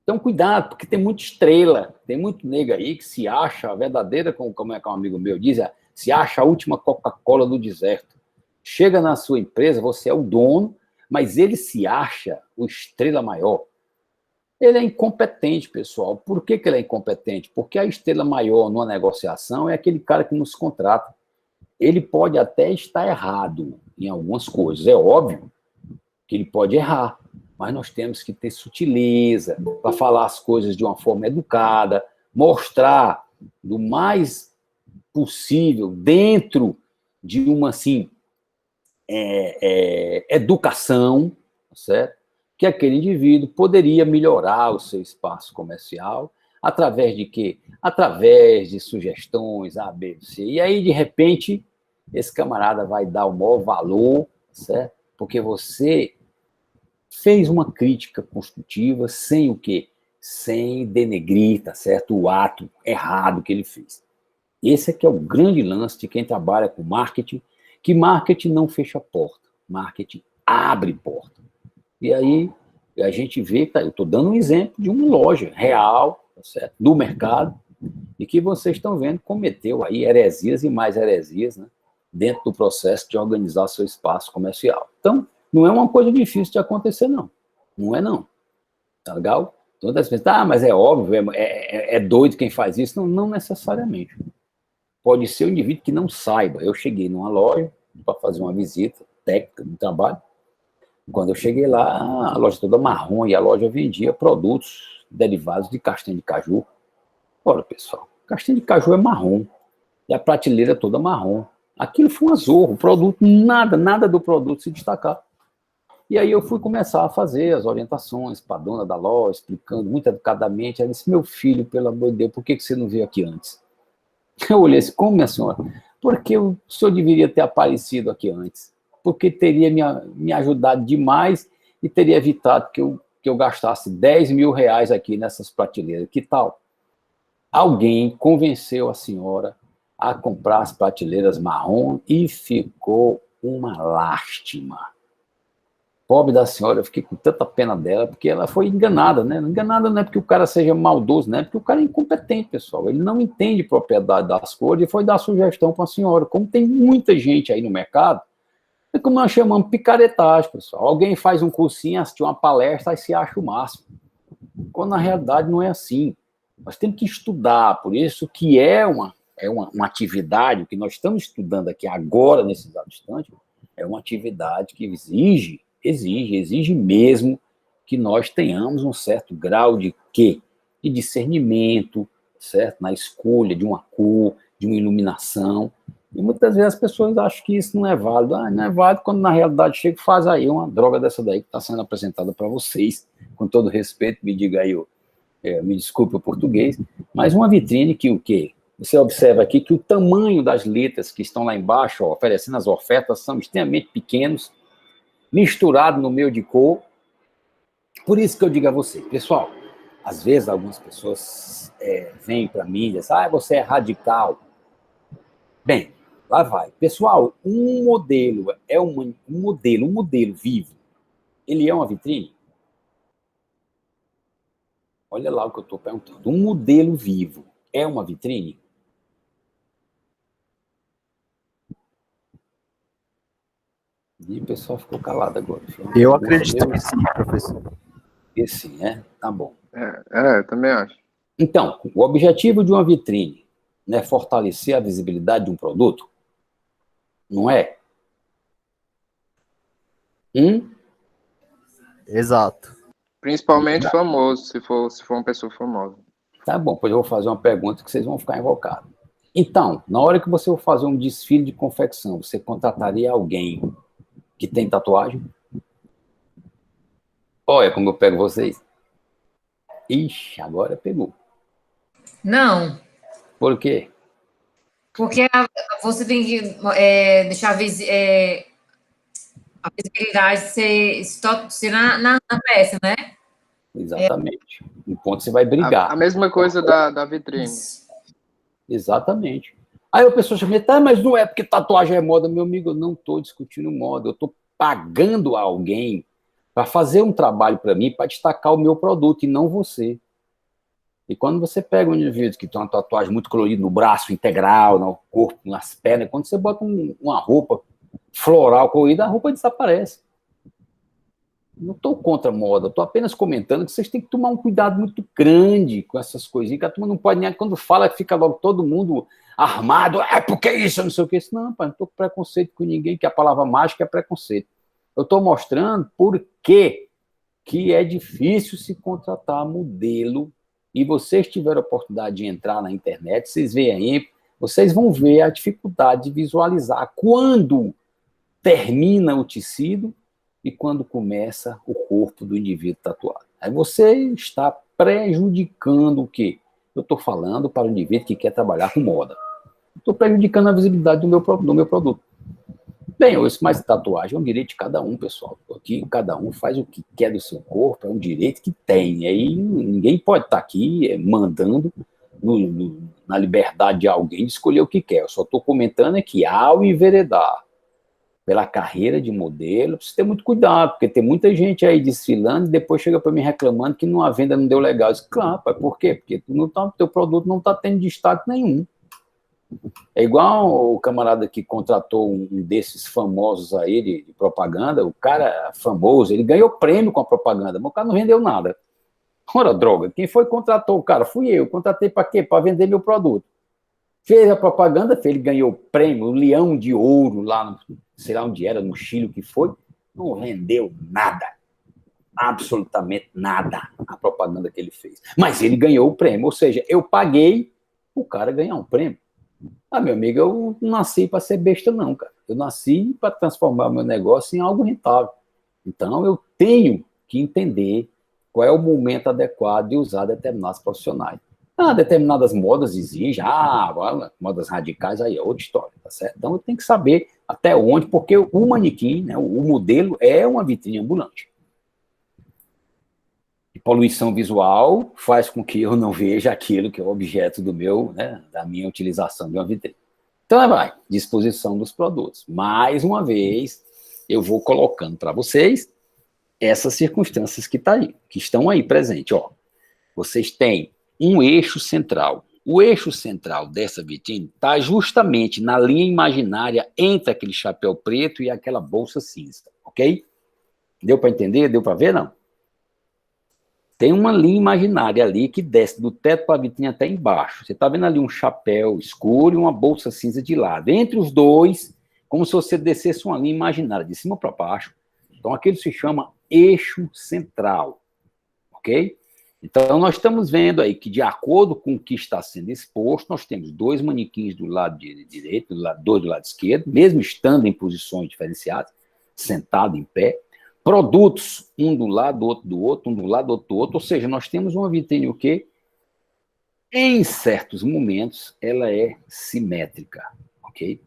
Então, cuidado, porque tem muita estrela, tem muito nego aí que se acha a verdadeira, como é que um amigo meu diz, se acha a última Coca-Cola do deserto. Chega na sua empresa, você é o dono, mas ele se acha o estrela maior. Ele é incompetente, pessoal. Por que ele é incompetente? Porque a estrela maior numa negociação é aquele cara que nos contrata. Ele pode até estar errado em algumas coisas, é óbvio que ele pode errar, mas nós temos que ter sutileza para falar as coisas de uma forma educada, mostrar do mais possível dentro de uma, assim, educação, certo? Que aquele indivíduo poderia melhorar o seu espaço comercial através de quê? Através de sugestões, A, B, C. E aí, de repente, esse camarada vai dar o maior valor, certo? Porque você fez uma crítica construtiva sem o quê? Sem denegrir, tá certo? O ato errado que ele fez. Esse é que é o grande lance de quem trabalha com marketing, que marketing não fecha porta, marketing abre porta. E aí a gente vê, eu estou dando um exemplo de uma loja real, tá certo? Do mercado, e que vocês estão vendo cometeu aí heresias e mais heresias, né? Dentro do processo de organizar seu espaço comercial. Então, não é uma coisa difícil de acontecer, não. Não é, não. Tá legal? Todas as pessoas, mas é óbvio, é doido quem faz isso. Não, não necessariamente. Pode ser um indivíduo que não saiba. Eu cheguei numa loja para fazer uma visita técnica do trabalho. Quando eu cheguei lá, a loja toda marrom e a loja vendia produtos derivados de castanha de caju. Ora, pessoal, castanha de caju é marrom e a prateleira toda marrom. Aquilo foi um zorro, o produto, nada do produto se destacar. E aí eu fui começar a fazer as orientações para a dona da loja, explicando muito educadamente. Ela disse, meu filho, pelo amor de Deus, por que você não veio aqui antes? Eu olhei assim, como, minha senhora? Porque o senhor deveria ter aparecido aqui antes. Porque teria me ajudado demais e teria evitado que eu gastasse 10 mil reais aqui nessas prateleiras. Que tal? Alguém convenceu a senhora a comprar as prateleiras marrom e ficou uma lástima. Pobre da senhora, eu fiquei com tanta pena dela, porque ela foi enganada, né? Enganada não é porque o cara seja maldoso, né? Porque o cara é incompetente, pessoal. Ele não entende propriedade das cores e foi dar sugestão para a senhora. Como tem muita gente aí no mercado, É como nós chamamos picaretagem, pessoal. Alguém faz um cursinho, assiste uma palestra, aí se acha o máximo. Quando na realidade não é assim. Nós temos que estudar, por isso que é uma atividade, o que nós estamos estudando aqui agora, nesse exato instante, é uma atividade que exige mesmo que nós tenhamos um certo grau de quê? De discernimento, certo? Na escolha de uma cor, de uma iluminação. E muitas vezes as pessoas acham que isso não é válido. Não é válido quando na realidade chega e faz aí uma droga dessa daí que está sendo apresentada para vocês. Com todo respeito, me diga aí, me desculpe o português, mas uma vitrine que o quê? Você observa aqui que o tamanho das letras que estão lá embaixo, ó, oferecendo as ofertas, são extremamente pequenos, misturado no meio de cor. Por isso que eu digo a você, pessoal, às vezes algumas pessoas vêm para mim e dizem, você é radical. Bem, lá vai. Pessoal, um modelo vivo, ele é uma vitrine? Olha lá o que eu estou perguntando. Um modelo vivo é uma vitrine? E o pessoal ficou calado agora. Eu acredito que sim, professor. Que sim, né? Tá bom. Eu também acho. Então, o objetivo de uma vitrine não é fortalecer a visibilidade de um produto? Não é? Exato. Principalmente famoso, se for uma pessoa famosa. Tá bom, pois eu vou fazer uma pergunta que vocês vão ficar invocados. Então, na hora que você for fazer um desfile de confecção, você contrataria alguém que tem tatuagem? Olha como eu pego vocês. Ixi, agora pegou. Não. Por quê? Porque você tem que deixar a visibilidade ser na peça, né? Exatamente. No ponto você vai brigar. A mesma coisa da vitrine. Exatamente. Aí a pessoa chama, mas não é porque tatuagem é moda, meu amigo, eu não estou discutindo moda, eu estou pagando a alguém para fazer um trabalho para mim, para destacar o meu produto e não você. E quando você pega um indivíduo que tem uma tatuagem muito colorida no braço integral, no corpo, nas pernas, quando você bota uma roupa floral colorida, a roupa desaparece. Não estou contra a moda, estou apenas comentando que vocês têm que tomar um cuidado muito grande com essas coisinhas, que a turma não pode nem, quando fala, fica logo todo mundo armado, porque isso, não sei o que. Não, pai, não estou com preconceito com ninguém, que a palavra mágica é preconceito. Eu estou mostrando por que é difícil se contratar modelo, e vocês tiveram a oportunidade de entrar na internet, vocês veem aí, vocês vão ver a dificuldade de visualizar quando termina o tecido e quando começa o corpo do indivíduo tatuado. Aí você está prejudicando o quê? Eu estou falando para o indivíduo que quer trabalhar com moda. Estou prejudicando a visibilidade do meu produto. Bem, mas tatuagem é um direito de cada um, pessoal. Aqui cada um faz o que quer do seu corpo, é um direito que tem. E aí ninguém pode estar aqui mandando na liberdade de alguém de escolher o que quer. Eu só estou comentando que ao enveredar pela carreira de modelo, precisa ter muito cuidado, porque tem muita gente aí desfilando e depois chega para mim reclamando que a venda não deu legal. Eu disse, claro, pai, por quê? Porque teu produto não está tendo destaque nenhum. É igual o camarada que contratou um desses famosos aí de propaganda, o cara famoso, ele ganhou prêmio com a propaganda, mas o cara não vendeu nada. Ora, droga, quem foi que contratou o cara? Fui eu. Contratei para quê? Para vender meu produto. Fez a propaganda, ele ganhou o prêmio, o Leão de Ouro, lá, sei lá onde era, no Chile, o que foi, não vendeu nada. Absolutamente nada a propaganda que ele fez. Mas ele ganhou o prêmio, ou seja, eu paguei o cara ganhar um prêmio. Meu amigo, eu não nasci para ser besta, não, cara. Eu nasci para transformar meu negócio em algo rentável. Então, eu tenho que entender qual é o momento adequado de usar determinados profissionais. Determinadas modas exigem, agora, modas radicais, aí é outra história, tá certo? Então, eu tenho que saber até onde, porque o manequim, né, o modelo, é uma vitrine ambulante. E poluição visual faz com que eu não veja aquilo que é o objeto da minha utilização de uma vitrine. Então, disposição dos produtos. Mais uma vez, eu vou colocando para vocês essas circunstâncias que estão aí presentes. Vocês têm um eixo central, o eixo central dessa vitrine está justamente na linha imaginária entre aquele chapéu preto e aquela bolsa cinza, ok? Deu para entender? Deu para ver, não? Tem uma linha imaginária ali que desce do teto para a vitrine até embaixo. Você está vendo ali um chapéu escuro e uma bolsa cinza de lado. Entre os dois, como se você descesse uma linha imaginária, de cima para baixo. Então, aquilo se chama eixo central, ok? Então, nós estamos vendo aí que, de acordo com o que está sendo exposto, nós temos 2 manequins do lado direito, 2 do lado esquerdo, mesmo estando em posições diferenciadas, sentado em pé. Produtos, um do lado, outro do outro, um do lado, outro do outro. Ou seja, nós temos uma vitrine o quê? Em certos momentos, ela é simétrica, ok?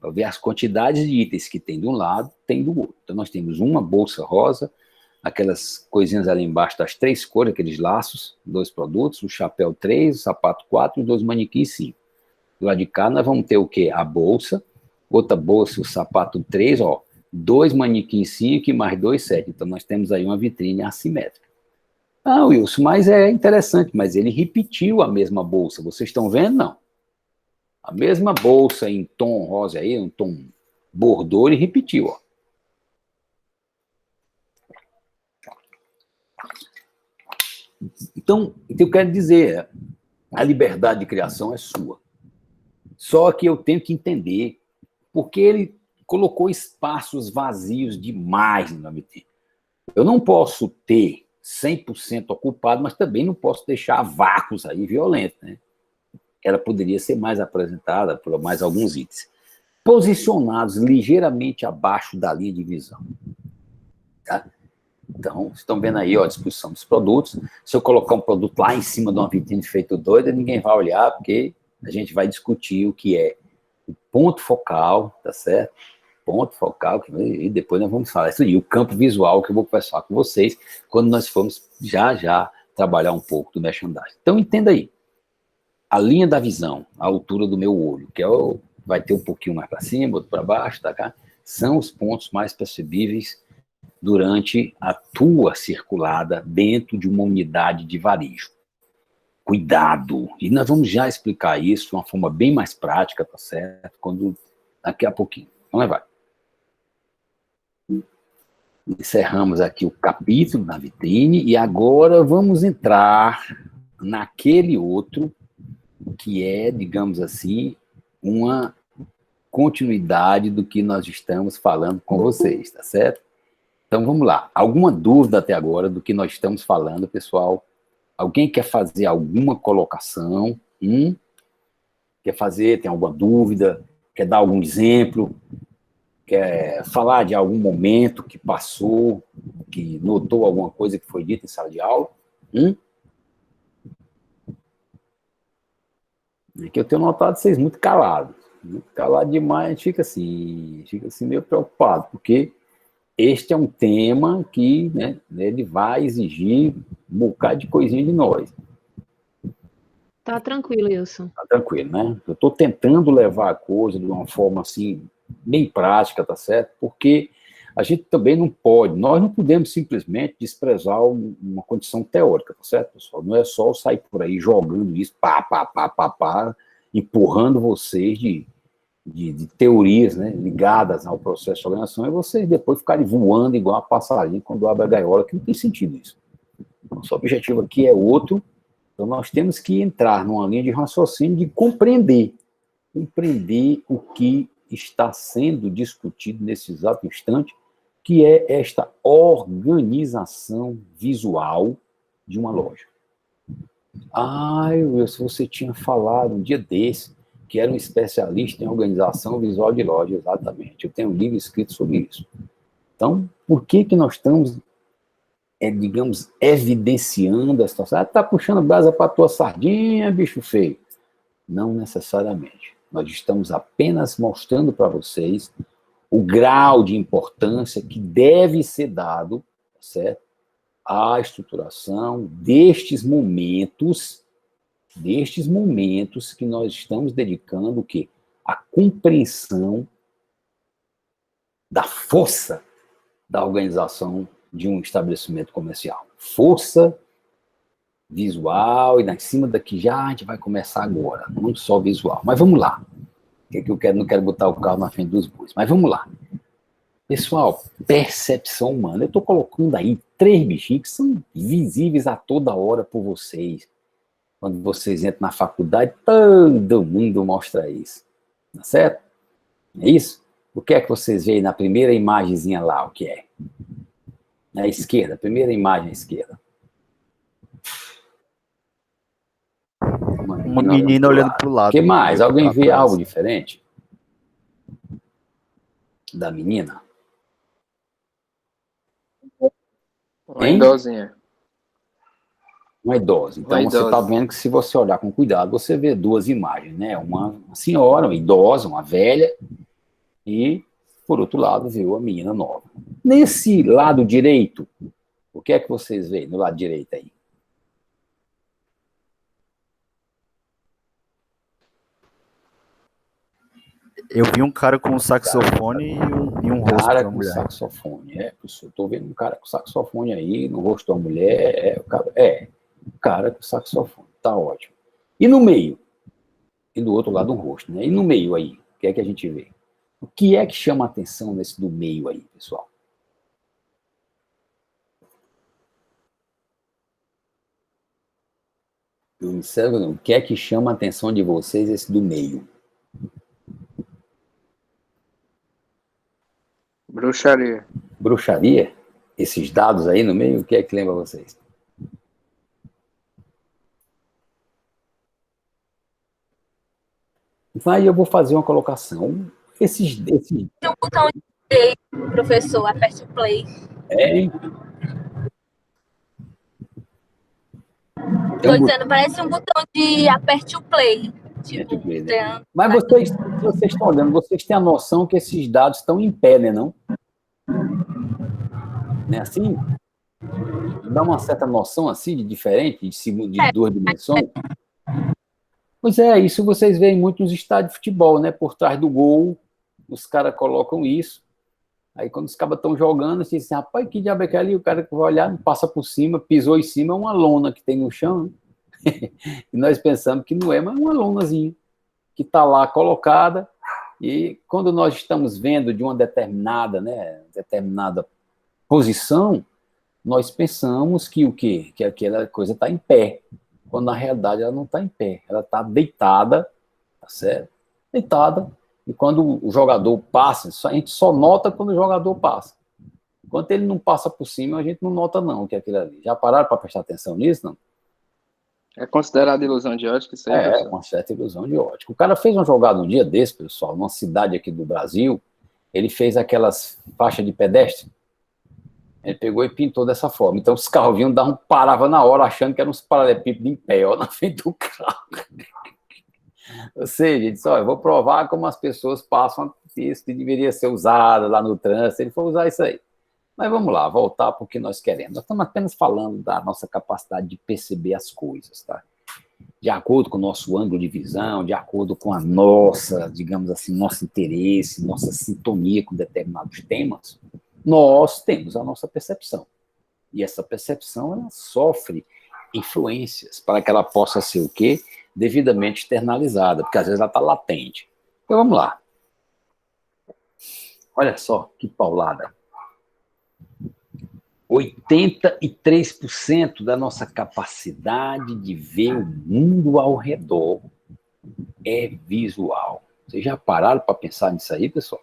Para ver as quantidades de itens que tem de um lado, tem do outro. Então, nós temos uma bolsa rosa, aquelas coisinhas ali embaixo das 3 cores, aqueles laços, 2 produtos, o chapéu 3, o sapato 4 e os 2 manequins 5. Do lado de cá, nós vamos ter o quê? A bolsa, outra bolsa, o sapato 3, ó, 2 manequins 5 e mais 2, 7. Então, nós temos aí uma vitrine assimétrica. Ah, Wilson, mas é interessante, mas ele repetiu a mesma bolsa. Vocês estão vendo? Não. A mesma bolsa em tom rosa aí, um tom bordô, ele repetiu, ó. Então, o que eu quero dizer, a liberdade de criação é sua. Só que eu tenho que entender porque ele colocou espaços vazios demais na vitrine. Eu não posso ter 100% ocupado, mas também não posso deixar vácuos aí violentos, né? Ela poderia ser mais apresentada por mais alguns itens. Posicionados ligeiramente abaixo da linha de visão. Tá? Então, vocês estão vendo aí, ó, a disposição dos produtos. Se eu colocar um produto lá em cima de uma vitrine feito doida, ninguém vai olhar, porque a gente vai discutir o que é o ponto focal, tá certo? Ponto focal, e depois nós vamos falar isso aí, o campo visual que eu vou conversar com vocês quando nós formos já trabalhar um pouco do merchandising. Então, entenda aí. A linha da visão, a altura do meu olho, que é vai ter um pouquinho mais para cima, outro para baixo, tá cá, são os pontos mais percebíveis durante a tua circulada dentro de uma unidade de varejo. Cuidado! E nós vamos já explicar isso de uma forma bem mais prática, tá certo? Daqui a pouquinho. Então, vai. Encerramos aqui o capítulo na vitrine e agora vamos entrar naquele outro que é, digamos assim, uma continuidade do que nós estamos falando com vocês, tá certo? Então, vamos lá. Alguma dúvida até agora do que nós estamos falando, pessoal? Alguém quer fazer alguma colocação? Quer fazer? Tem alguma dúvida? Quer dar algum exemplo? Quer falar de algum momento que passou, que notou alguma coisa que foi dita em sala de aula? É que eu tenho notado vocês muito calados. Muito calado demais, a gente fica assim meio preocupado, porque este é um tema que, né, ele vai exigir um bocado de coisinha de nós. Tá tranquilo, Wilson. Tá tranquilo, né? Eu estou tentando levar a coisa de uma forma, assim, bem prática, tá certo? Porque a gente também não pode, nós não podemos simplesmente desprezar uma condição teórica, tá certo, pessoal? Não é só sair por aí jogando isso, empurrando vocês de teorias, né, ligadas ao processo de organização, e vocês depois ficarem voando igual a passarinho quando abre a gaiola, que não tem sentido isso. Nosso objetivo aqui é outro, então nós temos que entrar numa linha de raciocínio de compreender o que está sendo discutido nesse exato instante, que é esta organização visual de uma loja. Wilson, você tinha falado um dia desse que era um especialista em organização visual de loja, exatamente. Eu tenho um livro escrito sobre isso. Então, por que nós estamos, digamos, evidenciando a situação? Está puxando brasa para a tua sardinha, bicho feio. Não necessariamente. Nós estamos apenas mostrando para vocês o grau de importância que deve ser dado, certo, à estruturação destes momentos que nós estamos dedicando o quê? A compreensão da força da organização de um estabelecimento comercial. Força visual, e em cima daqui já a gente vai começar agora, não só visual. Mas vamos lá. Que eu quero, não quero botar o carro na frente dos bois, mas vamos lá. Pessoal, percepção humana. Eu estou colocando aí 3 bichinhos que são visíveis a toda hora por vocês. Quando vocês entram na faculdade, todo mundo mostra isso. Tá certo? É isso? O que é que vocês veem na primeira imagenzinha lá? O que é? Na esquerda, primeira imagem à esquerda. Uma menina olhando para o lado. O que mais? Alguém vê algo diferente da menina? Uma idosinha. Uma idosa. Então, você está vendo que se você olhar com cuidado, você vê 2 imagens, né? Uma senhora, uma idosa, uma velha, e, por outro lado, viu a menina nova. Nesse lado direito, o que é que vocês veem no lado direito aí? Eu vi um cara com um saxofone e um rosto cara de uma com mulher. saxofone. Eu tô vendo um cara com saxofone aí, no rosto de uma mulher. O cara com saxofone. Tá ótimo. E no meio? E do outro lado o rosto, né? E no meio aí? O que é que a gente vê? O que é que chama a atenção nesse do meio aí, pessoal? O que é que chama a atenção de vocês esse do meio? Bruxaria. Bruxaria? Esses dados aí no meio, o que é que lembra vocês? Então, aí eu vou fazer uma colocação. Tem um botão de play, professor, aperte o play. Estou dizendo, parece um botão de aperte o play. Tipo, mas vocês estão olhando, vocês têm a noção que esses dados estão em pé, né, não? Não é assim? Dá uma certa noção assim de diferente, de 2 dimensões? Pois é, isso vocês veem muito nos estádios de futebol, né? Por trás do gol, os caras colocam isso. Aí quando os caras estão jogando, você diz assim, rapaz, que diabo é que ali? O cara que vai olhar, passa por cima, pisou em cima, é uma lona que tem no chão, né? E nós pensamos que não é, mas é uma lonazinha que está lá colocada, e quando nós estamos vendo de uma determinada posição, nós pensamos que o quê? Que aquela coisa está em pé, quando na realidade ela não está em pé, ela está deitada, tá certo? Deitada, e quando o jogador passa, a gente só nota quando o jogador passa. Enquanto ele não passa por cima, a gente não nota não que é aquilo ali. Já pararam para prestar atenção nisso, não? É considerado ilusão de ótica isso aí, É, uma certa ilusão de ótica. O cara fez uma jogada um dia desse, pessoal, numa cidade aqui do Brasil, ele fez aquelas faixas de pedestre, ele pegou e pintou dessa forma. Então os carros vinham, paravam na hora, achando que eram uns paralelepípedos em pé, ó, na frente do carro. Ou seja, ele disse, ó, eu vou provar como as pessoas passam isso que deveria ser usado lá no trânsito, ele foi usar isso aí. Mas vamos lá, voltar para o que nós queremos. Nós estamos apenas falando da nossa capacidade de perceber as coisas, tá? De acordo com o nosso ângulo de visão, de acordo com a nossa, digamos assim, nosso interesse, nossa sintonia com determinados temas, nós temos a nossa percepção. E essa percepção, ela sofre influências para que ela possa ser o quê? Devidamente externalizada, porque às vezes ela está latente. Então vamos lá. Olha só que paulada. 83% da nossa capacidade de ver o mundo ao redor é visual. Vocês já pararam para pensar nisso aí, pessoal?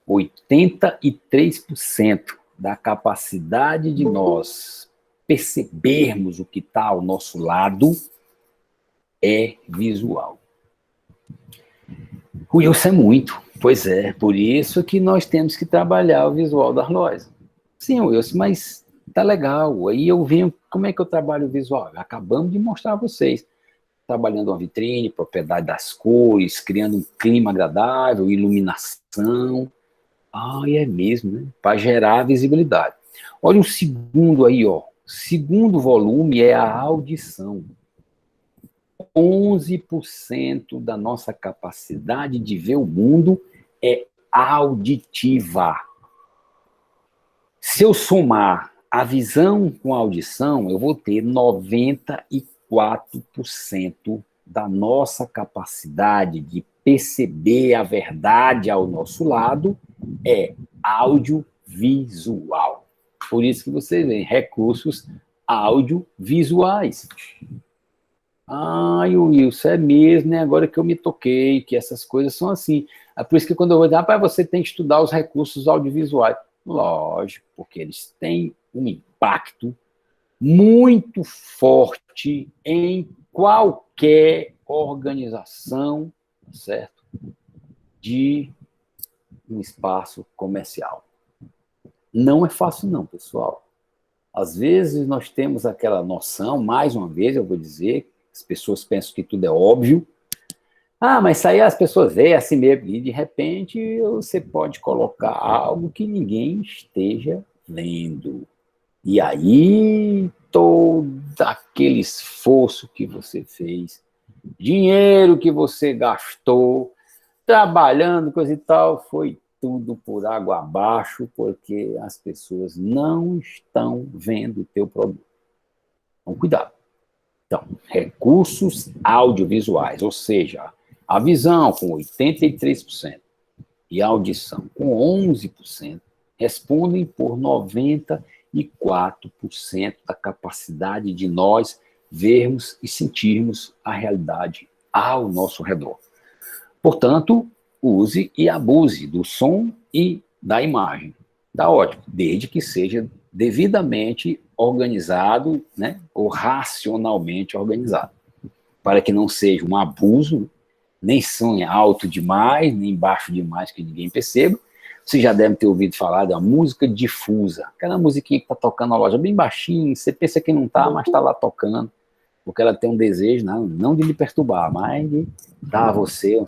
83% da capacidade de nós percebermos o que está ao nosso lado é visual. Isso é muito. Pois é, por isso que nós temos que trabalhar o visual das lojas. Sim, Wilson, mas tá legal. Aí eu venho, como é que eu trabalho o visual? Acabamos de mostrar a vocês. Trabalhando uma vitrine, propriedade das cores, criando um clima agradável, iluminação. É mesmo, né? Para gerar visibilidade. Olha o segundo aí, ó. Segundo volume é a audição. 11% da nossa capacidade de ver o mundo é auditiva. Se eu somar a visão com a audição, eu vou ter 94% da nossa capacidade de perceber a verdade ao nosso lado é audiovisual. Por isso que você vê recursos audiovisuais. Ai, Wilson, é mesmo, né? Agora que eu me toquei, que essas coisas são assim. É por isso que quando eu vou dizer, rapaz, você tem que estudar os recursos audiovisuais. Lógico, porque eles têm um impacto muito forte em qualquer organização, certo? De um espaço comercial. Não é fácil não, pessoal. Às vezes nós temos aquela noção, mais uma vez eu vou dizer, as pessoas pensam que tudo é óbvio. Ah, mas isso aí as pessoas veem assim mesmo, e de repente você pode colocar algo que ninguém esteja vendo. E aí, todo aquele esforço que você fez, dinheiro que você gastou, trabalhando, coisa e tal, foi tudo por água abaixo, porque as pessoas não estão vendo o teu produto. Então, cuidado. Então, recursos audiovisuais, ou seja, a visão com 83% e a audição com 11% respondem por 94% da capacidade de nós vermos e sentirmos a realidade ao nosso redor. Portanto, use e abuse do som e da imagem. Tá ótimo, desde que seja devidamente organizado, né, ou racionalmente organizado, para que não seja um abuso, nem som alto demais, nem baixo demais que ninguém perceba. Você já deve ter ouvido falar da música difusa, aquela musiquinha que está tocando na loja bem baixinho, você pensa que não está, mas está lá tocando, porque ela tem um desejo, não de lhe perturbar, mas de dar a você uma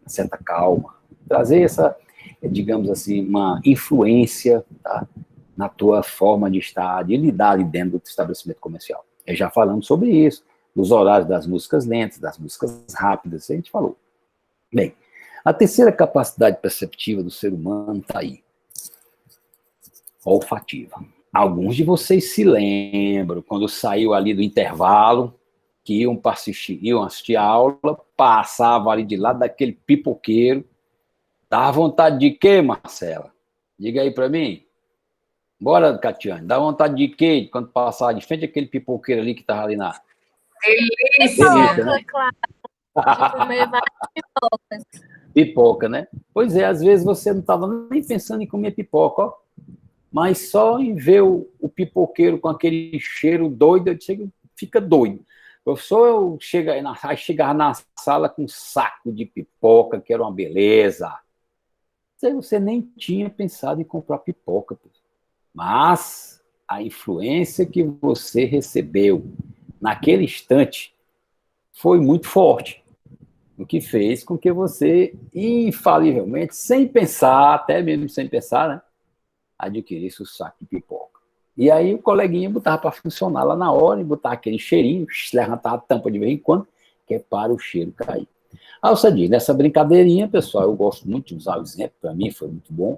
certa calma, trazer essa, digamos assim, uma influência, tá, na tua forma de estar, de lidar ali dentro do estabelecimento comercial. Já falamos sobre isso, dos horários das músicas lentas, das músicas rápidas, a gente falou. Bem, a terceira capacidade perceptiva do ser humano está aí, olfativa. Alguns de vocês se lembram, quando saiu ali do intervalo, que iam assistir a aula, passavam ali de lado daquele pipoqueiro, dá vontade de quê, Marcela? Diga aí para mim. Bora, Catiane, dá vontade de quê quando passar de frente àquele pipoqueiro ali que estava ali na... Pipoca, né? claro. De comer várias pipocas. Pipoca, né? Pois é, às vezes você não estava nem pensando em comer pipoca, ó, mas só em ver o pipoqueiro com aquele cheiro doido, fica doido. O professor chegava na sala com um saco de pipoca, que era uma beleza. Você nem tinha pensado em comprar pipoca, mas a influência que você recebeu naquele instante foi muito forte, o que fez com que você, infalivelmente, sem pensar, até mesmo sem pensar, né, adquirisse o saco de pipoca. E aí o coleguinha botava para funcionar lá na hora, e botava aquele cheirinho, levantava a tampa de vez em quando, que é para o cheiro cair. Alçadinho, nessa brincadeirinha, pessoal, eu gosto muito de usar o exemplo, para mim foi muito bom,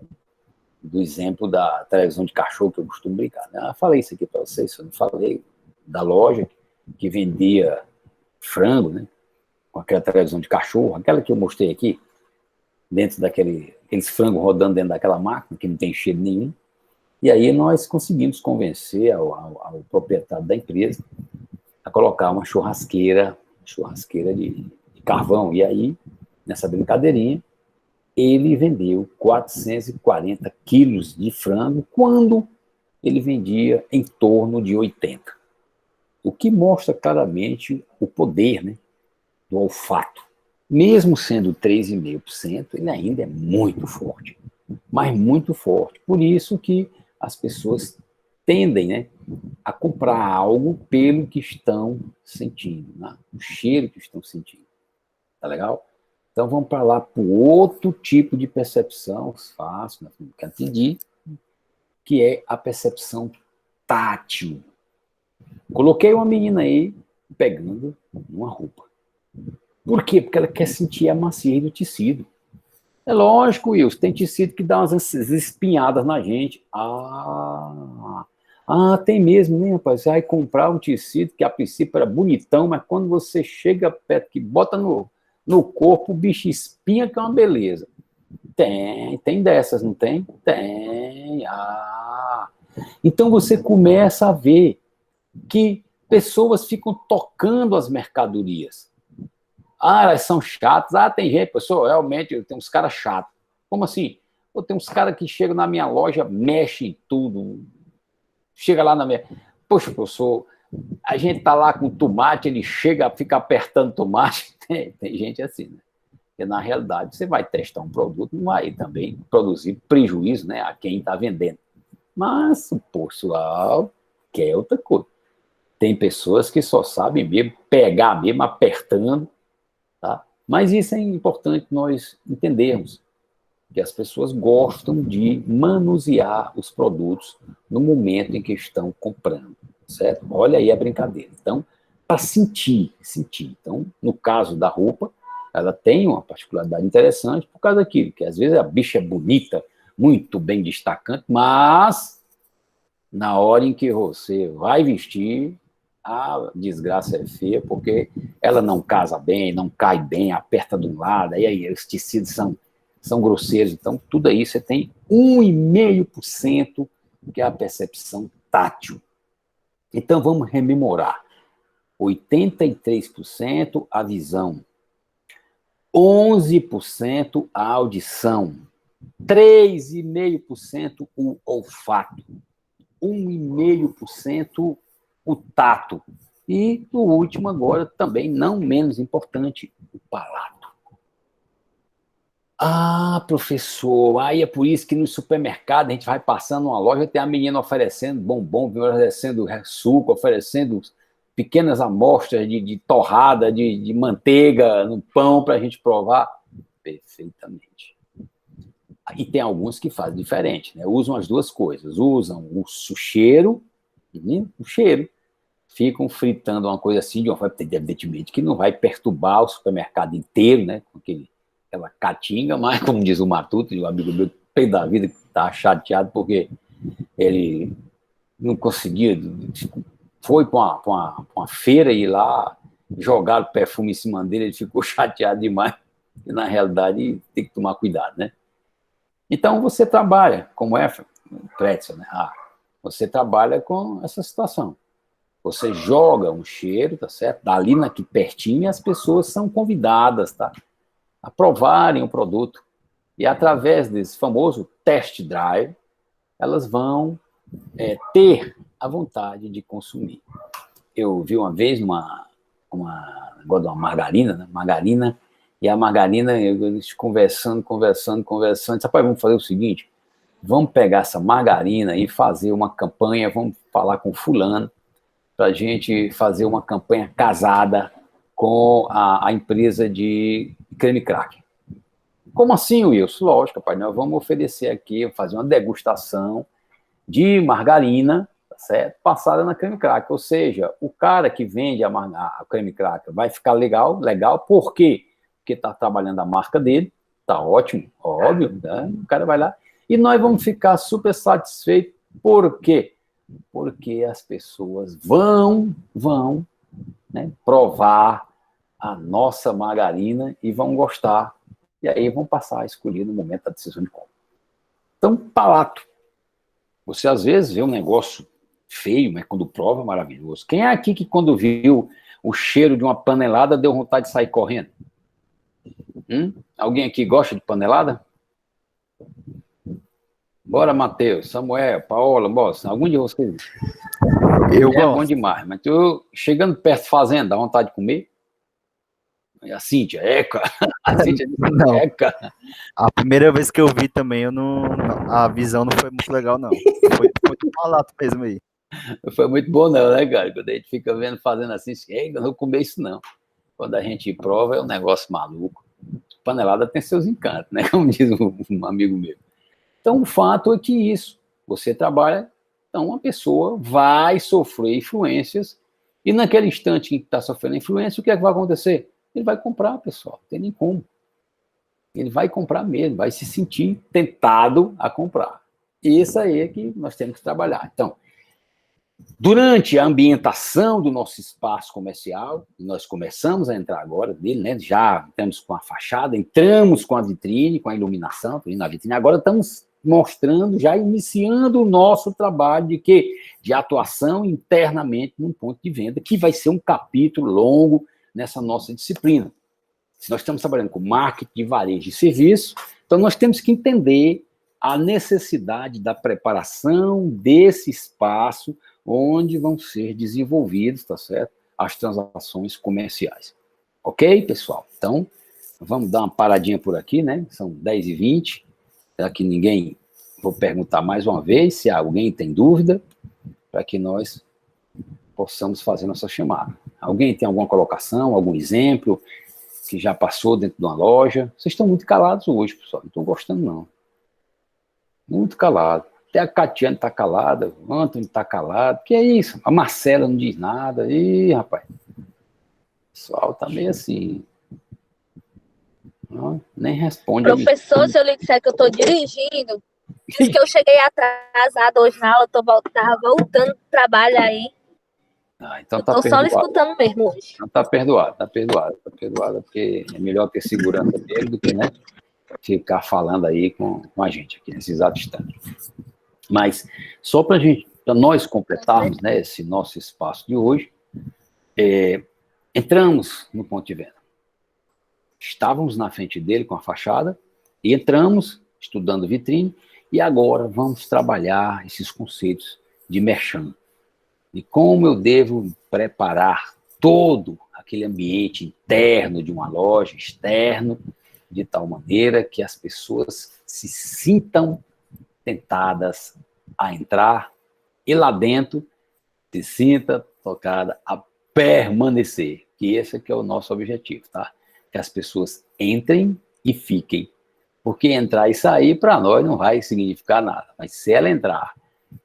do exemplo da televisão de cachorro que eu costumo brincar. Né? Eu falei isso aqui para vocês, eu não falei da loja que vendia frango, né? Com aquela televisão de cachorro, aquela que eu mostrei aqui, dentro daqueles frangos rodando dentro daquela máquina, que não tem cheiro nenhum. E aí nós conseguimos convencer ao proprietário da empresa a colocar uma churrasqueira de carvão. E aí, nessa brincadeirinha, ele vendeu 440 quilos de frango, quando ele vendia em torno de 80. O que mostra claramente o poder, né, do olfato. Mesmo sendo 3,5%, ele ainda é muito forte, mas muito forte. Por isso que as pessoas tendem, né, a comprar algo pelo que estão sentindo, né, o cheiro que estão sentindo. Tá legal? Então, vamos para lá para outro tipo de percepção fácil, né, que eu entendi, que é a percepção tátil. Coloquei uma menina aí pegando uma roupa. Por quê? Porque ela quer sentir a maciez do tecido. É lógico, Wilson, tem tecido que dá umas espinhadas na gente. Ah, tem mesmo, né, rapaz? Você vai comprar um tecido que a princípio era bonitão, mas quando você chega perto, que bota no corpo, o bicho espinha, que é uma beleza. Tem dessas, não tem? Tem. Ah. Então você começa a ver que pessoas ficam tocando as mercadorias. Ah, elas são chatas. Ah, tem gente, pessoal, realmente, tem uns caras chatos. Como assim? Pô, tem uns caras que chegam na minha loja, mexem em tudo. Chega lá na minha... Poxa, professor, a gente tá lá com tomate, ele chega, fica apertando tomate. Tem gente assim, né? Porque, na realidade, você vai testar um produto, não vai também produzir prejuízo, né, a quem está vendendo. Mas o pessoal quer outra coisa. Tem pessoas que só sabem mesmo pegar mesmo, apertando, tá? Mas isso é importante nós entendermos, que as pessoas gostam de manusear os produtos no momento em que estão comprando, certo? Olha aí a brincadeira. Então, para sentir. Então, no caso da roupa, ela tem uma particularidade interessante por causa daquilo, que às vezes a bicha é bonita, muito bem destacante, mas na hora em que você vai vestir, a desgraça é feia, porque ela não casa bem, não cai bem, aperta de um lado, aí os tecidos são grosseiros. Então, tudo aí você tem 1,5% que é a percepção tátil. Então, vamos rememorar. 83% a visão, 11% a audição, 3,5% o olfato, 1,5% o tato. E o último agora, também não menos importante, o palato. Ah, professor, aí é por isso que no supermercado a gente vai passando uma loja, tem a menina oferecendo bombom, oferecendo suco, oferecendo pequenas amostras de torrada, de manteiga no pão para a gente provar. Perfeitamente. E tem alguns que fazem diferente, né? Usam as duas coisas, usam o cheiro, ficam fritando uma coisa assim, de uma forma, evidentemente, que não vai perturbar o supermercado inteiro, né? Com aquela catinga, mas, como diz o Matuto, um amigo meu, peito da vida, que está chateado porque ele não conseguia, foi para uma feira e lá jogaram perfume em cima dele, ele ficou chateado demais, e na realidade tem que tomar cuidado, né? Então você trabalha, como é, Pretzel, né? Você trabalha com essa situação. Você joga um cheiro, tá certo? Dali aqui pertinho, as pessoas são convidadas, tá? A provarem o produto. E através desse famoso test drive, elas vão ter a vontade de consumir. Eu vi uma vez negócio de uma margarina, né? Margarina, e a margarina, eles conversando, disse, rapaz, vamos fazer o seguinte, vamos pegar essa margarina e fazer uma campanha, vamos falar com fulano, para a gente fazer uma campanha casada com a empresa de creme cracker. Como assim, Wilson? Lógico, pai, nós vamos oferecer aqui, fazer uma degustação de margarina, tá certo? Passada na creme cracker. Ou seja, o cara que vende a creme cracker vai ficar legal, por quê? Porque está trabalhando a marca dele, tá ótimo, óbvio, né? O cara vai lá, e nós vamos ficar super satisfeitos. Por quê? Porque as pessoas vão né, provar a nossa margarina e vão gostar, e aí vão passar a escolher no momento da decisão de compra. Então, palato. Você, às vezes, vê um negócio feio, mas quando prova, é maravilhoso. Quem é aqui que, quando viu o cheiro de uma panelada, deu vontade de sair correndo? Alguém aqui gosta de panelada? Bora, Matheus, Samuel, Paola, Bossa, algum de vocês? Eu gosto. É bom gosto. demais, mas tu, chegando perto fazendo, dá vontade de comer? A Cíntia, a Cíntia disse, Não. A primeira vez que eu vi também, a visão não foi muito legal, não. Foi muito palato mesmo aí. Foi muito bom não, né, cara? Quando a gente fica vendo, fazendo assim, não vou comer isso não. Quando a gente prova, é um negócio maluco. Panelada tem seus encantos, né? Como diz um amigo meu. Então, o fato é que isso, você trabalha, então uma pessoa vai sofrer influências, e naquele instante em que está sofrendo influência, o que é que vai acontecer? Ele vai comprar, pessoal, não tem nem como. Ele vai comprar mesmo, vai se sentir tentado a comprar. E isso aí é que nós temos que trabalhar. Então, Durante a ambientação do nosso espaço comercial, nós começamos a entrar agora nele, né? Já estamos com a fachada, entramos com a vitrine, com a iluminação na vitrine, agora estamos mostrando, já iniciando o nosso trabalho de quê? De atuação internamente num ponto de venda, que vai ser um capítulo longo nessa nossa disciplina. Se nós estamos trabalhando com marketing de varejo e serviço, então nós temos que entender a necessidade da preparação desse espaço onde vão ser desenvolvidos, tá certo? As transações comerciais. Ok, pessoal? Então, vamos dar uma paradinha por aqui, né? São 10h20. Para que ninguém... Vou perguntar mais uma vez se alguém tem dúvida, para que nós possamos fazer nossa chamada. Alguém tem alguma colocação, algum exemplo que já passou dentro de uma loja? Vocês estão muito calados hoje, pessoal. Não estou gostando, não. Muito calado. Até a Catiane está calada, o Antônio está calado. Que é isso? A Marcela não diz nada. Ih, rapaz. O pessoal está meio assim. Não, nem responde. Professor, se eu lhe disser que eu estou dirigindo, diz que eu cheguei atrasada hoje na aula, estava voltando do trabalho aí. Então eu tá estou só perdoado. escutando mesmo hoje. Então tá perdoado, porque é melhor ter segurança dele do que, né, ficar falando aí com a gente aqui nesse exato instante. Mas, só para nós completarmos, né, esse nosso espaço de hoje, entramos no ponto de venda. Estávamos na frente dele com a fachada, e entramos estudando vitrine, e agora vamos trabalhar esses conceitos de merchan. E como eu devo preparar todo aquele ambiente interno de uma loja, externo, de tal maneira que as pessoas se sintam tentadas a entrar e lá dentro se sinta tocada a permanecer. Que esse aqui é o nosso objetivo, tá? Que as pessoas entrem e fiquem. Porque entrar e sair, para nós, não vai significar nada. Mas se ela entrar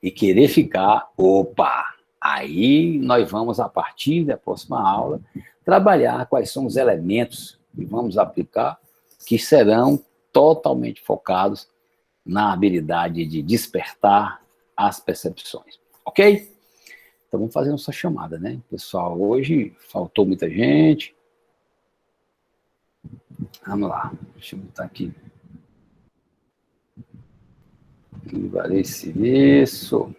e querer ficar, opa! Aí nós vamos, a partir da próxima aula, trabalhar quais são os elementos que vamos aplicar, que serão totalmente focados na habilidade de despertar as percepções. Ok? Então vamos fazer nossa chamada, né? Pessoal, hoje faltou muita gente. Vamos lá. Deixa eu botar aqui. Isso.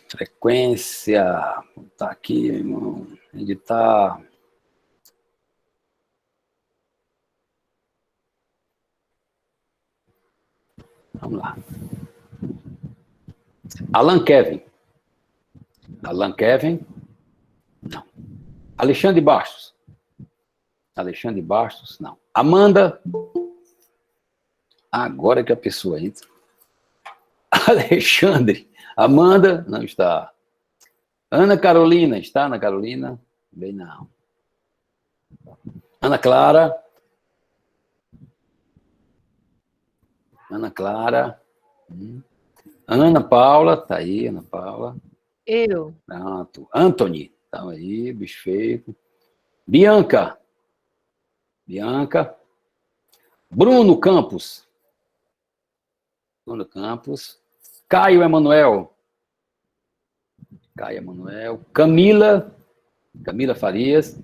Frequência. Vou botar aqui, irmão. Editar. Vamos lá. Alan Kevin. Não. Alexandre Bastos. Não. Amanda. Agora que a pessoa entra. Alexandre. Amanda, não está. Ana Carolina, está, Ana Carolina? Bem, não. Ana Clara. Ana Paula, tá aí, Ana Paula. Eu. Pronto. Anthony, tá aí, bicho feio. Bianca. Bruno Campos. Caio Emanuel. Camila Farias.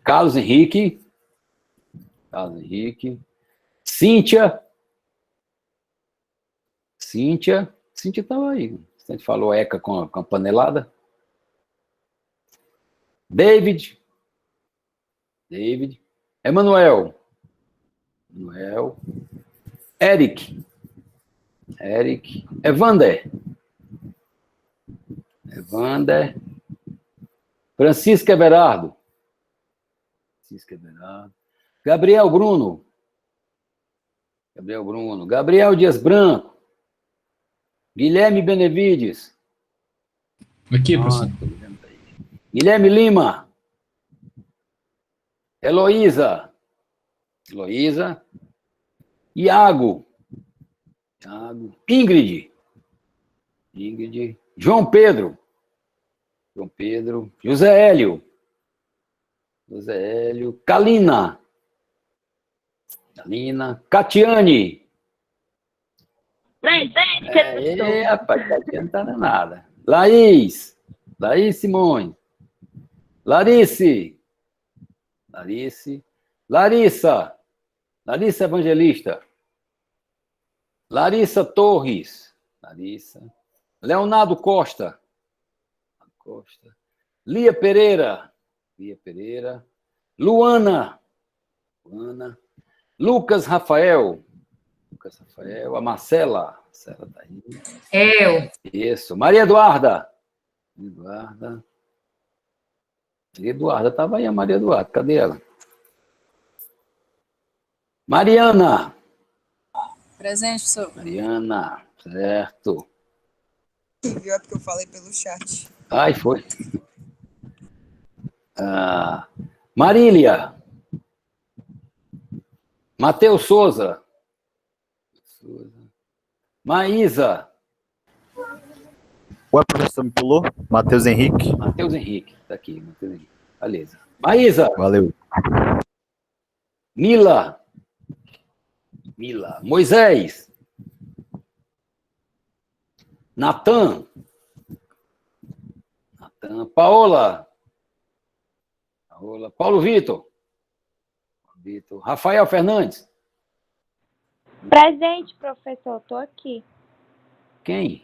Carlos Henrique. Cíntia estava aí. A gente falou ECA com a panelada. David. Emanuel. Eric. Evander. Francisca Everardo. Gabriel Bruno. Gabriel Dias Branco. Guilherme Benevides. Aqui, professor. Guilherme Lima. Heloísa. Iago. Ingrid. João Pedro. José Hélio. Kalina. Catiane. Presente, professor. Rapaz, tá adiantando nada. Laís Simões. Larissa Evangelista. Larissa Torres. Leonardo Costa. Lia Pereira. Luana. Lucas Rafael. A Marcela tá aí. Eu. Isso. Maria Eduarda estava aí, a Maria Eduarda. Cadê ela? Mariana. Presente, professor. Mariana, certo. Pior porque eu falei pelo chat. Ai, foi. Marília. Matheus Souza. Maísa. Ué, professor, me pulou? Matheus Henrique. Tá aqui. Beleza. Maísa. Valeu. Mila. Moisés. Natan. Paola. Paulo Vitor. Rafael Fernandes. Presente, professor. Tô aqui. Quem?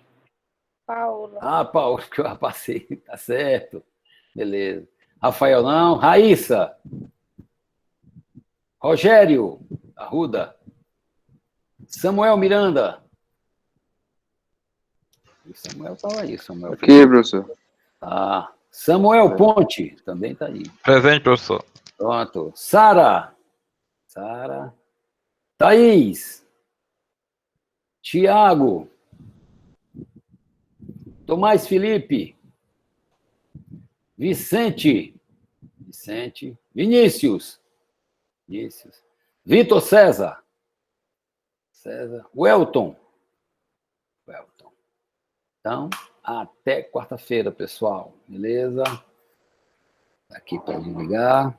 Paula. Paola, que eu passei. Tá certo. Beleza. Rafael não. Raíssa. Rogério Arruda. Samuel Miranda. O Samuel estava aí. Aqui, professor. Samuel Ponte também está aí. Presente, professor. Pronto. Sara. Thaís. Tiago. Tomás Felipe. Vicente. Vinícius. Vitor César. Welton. Então, até quarta-feira, pessoal. Beleza? Aqui para desligar.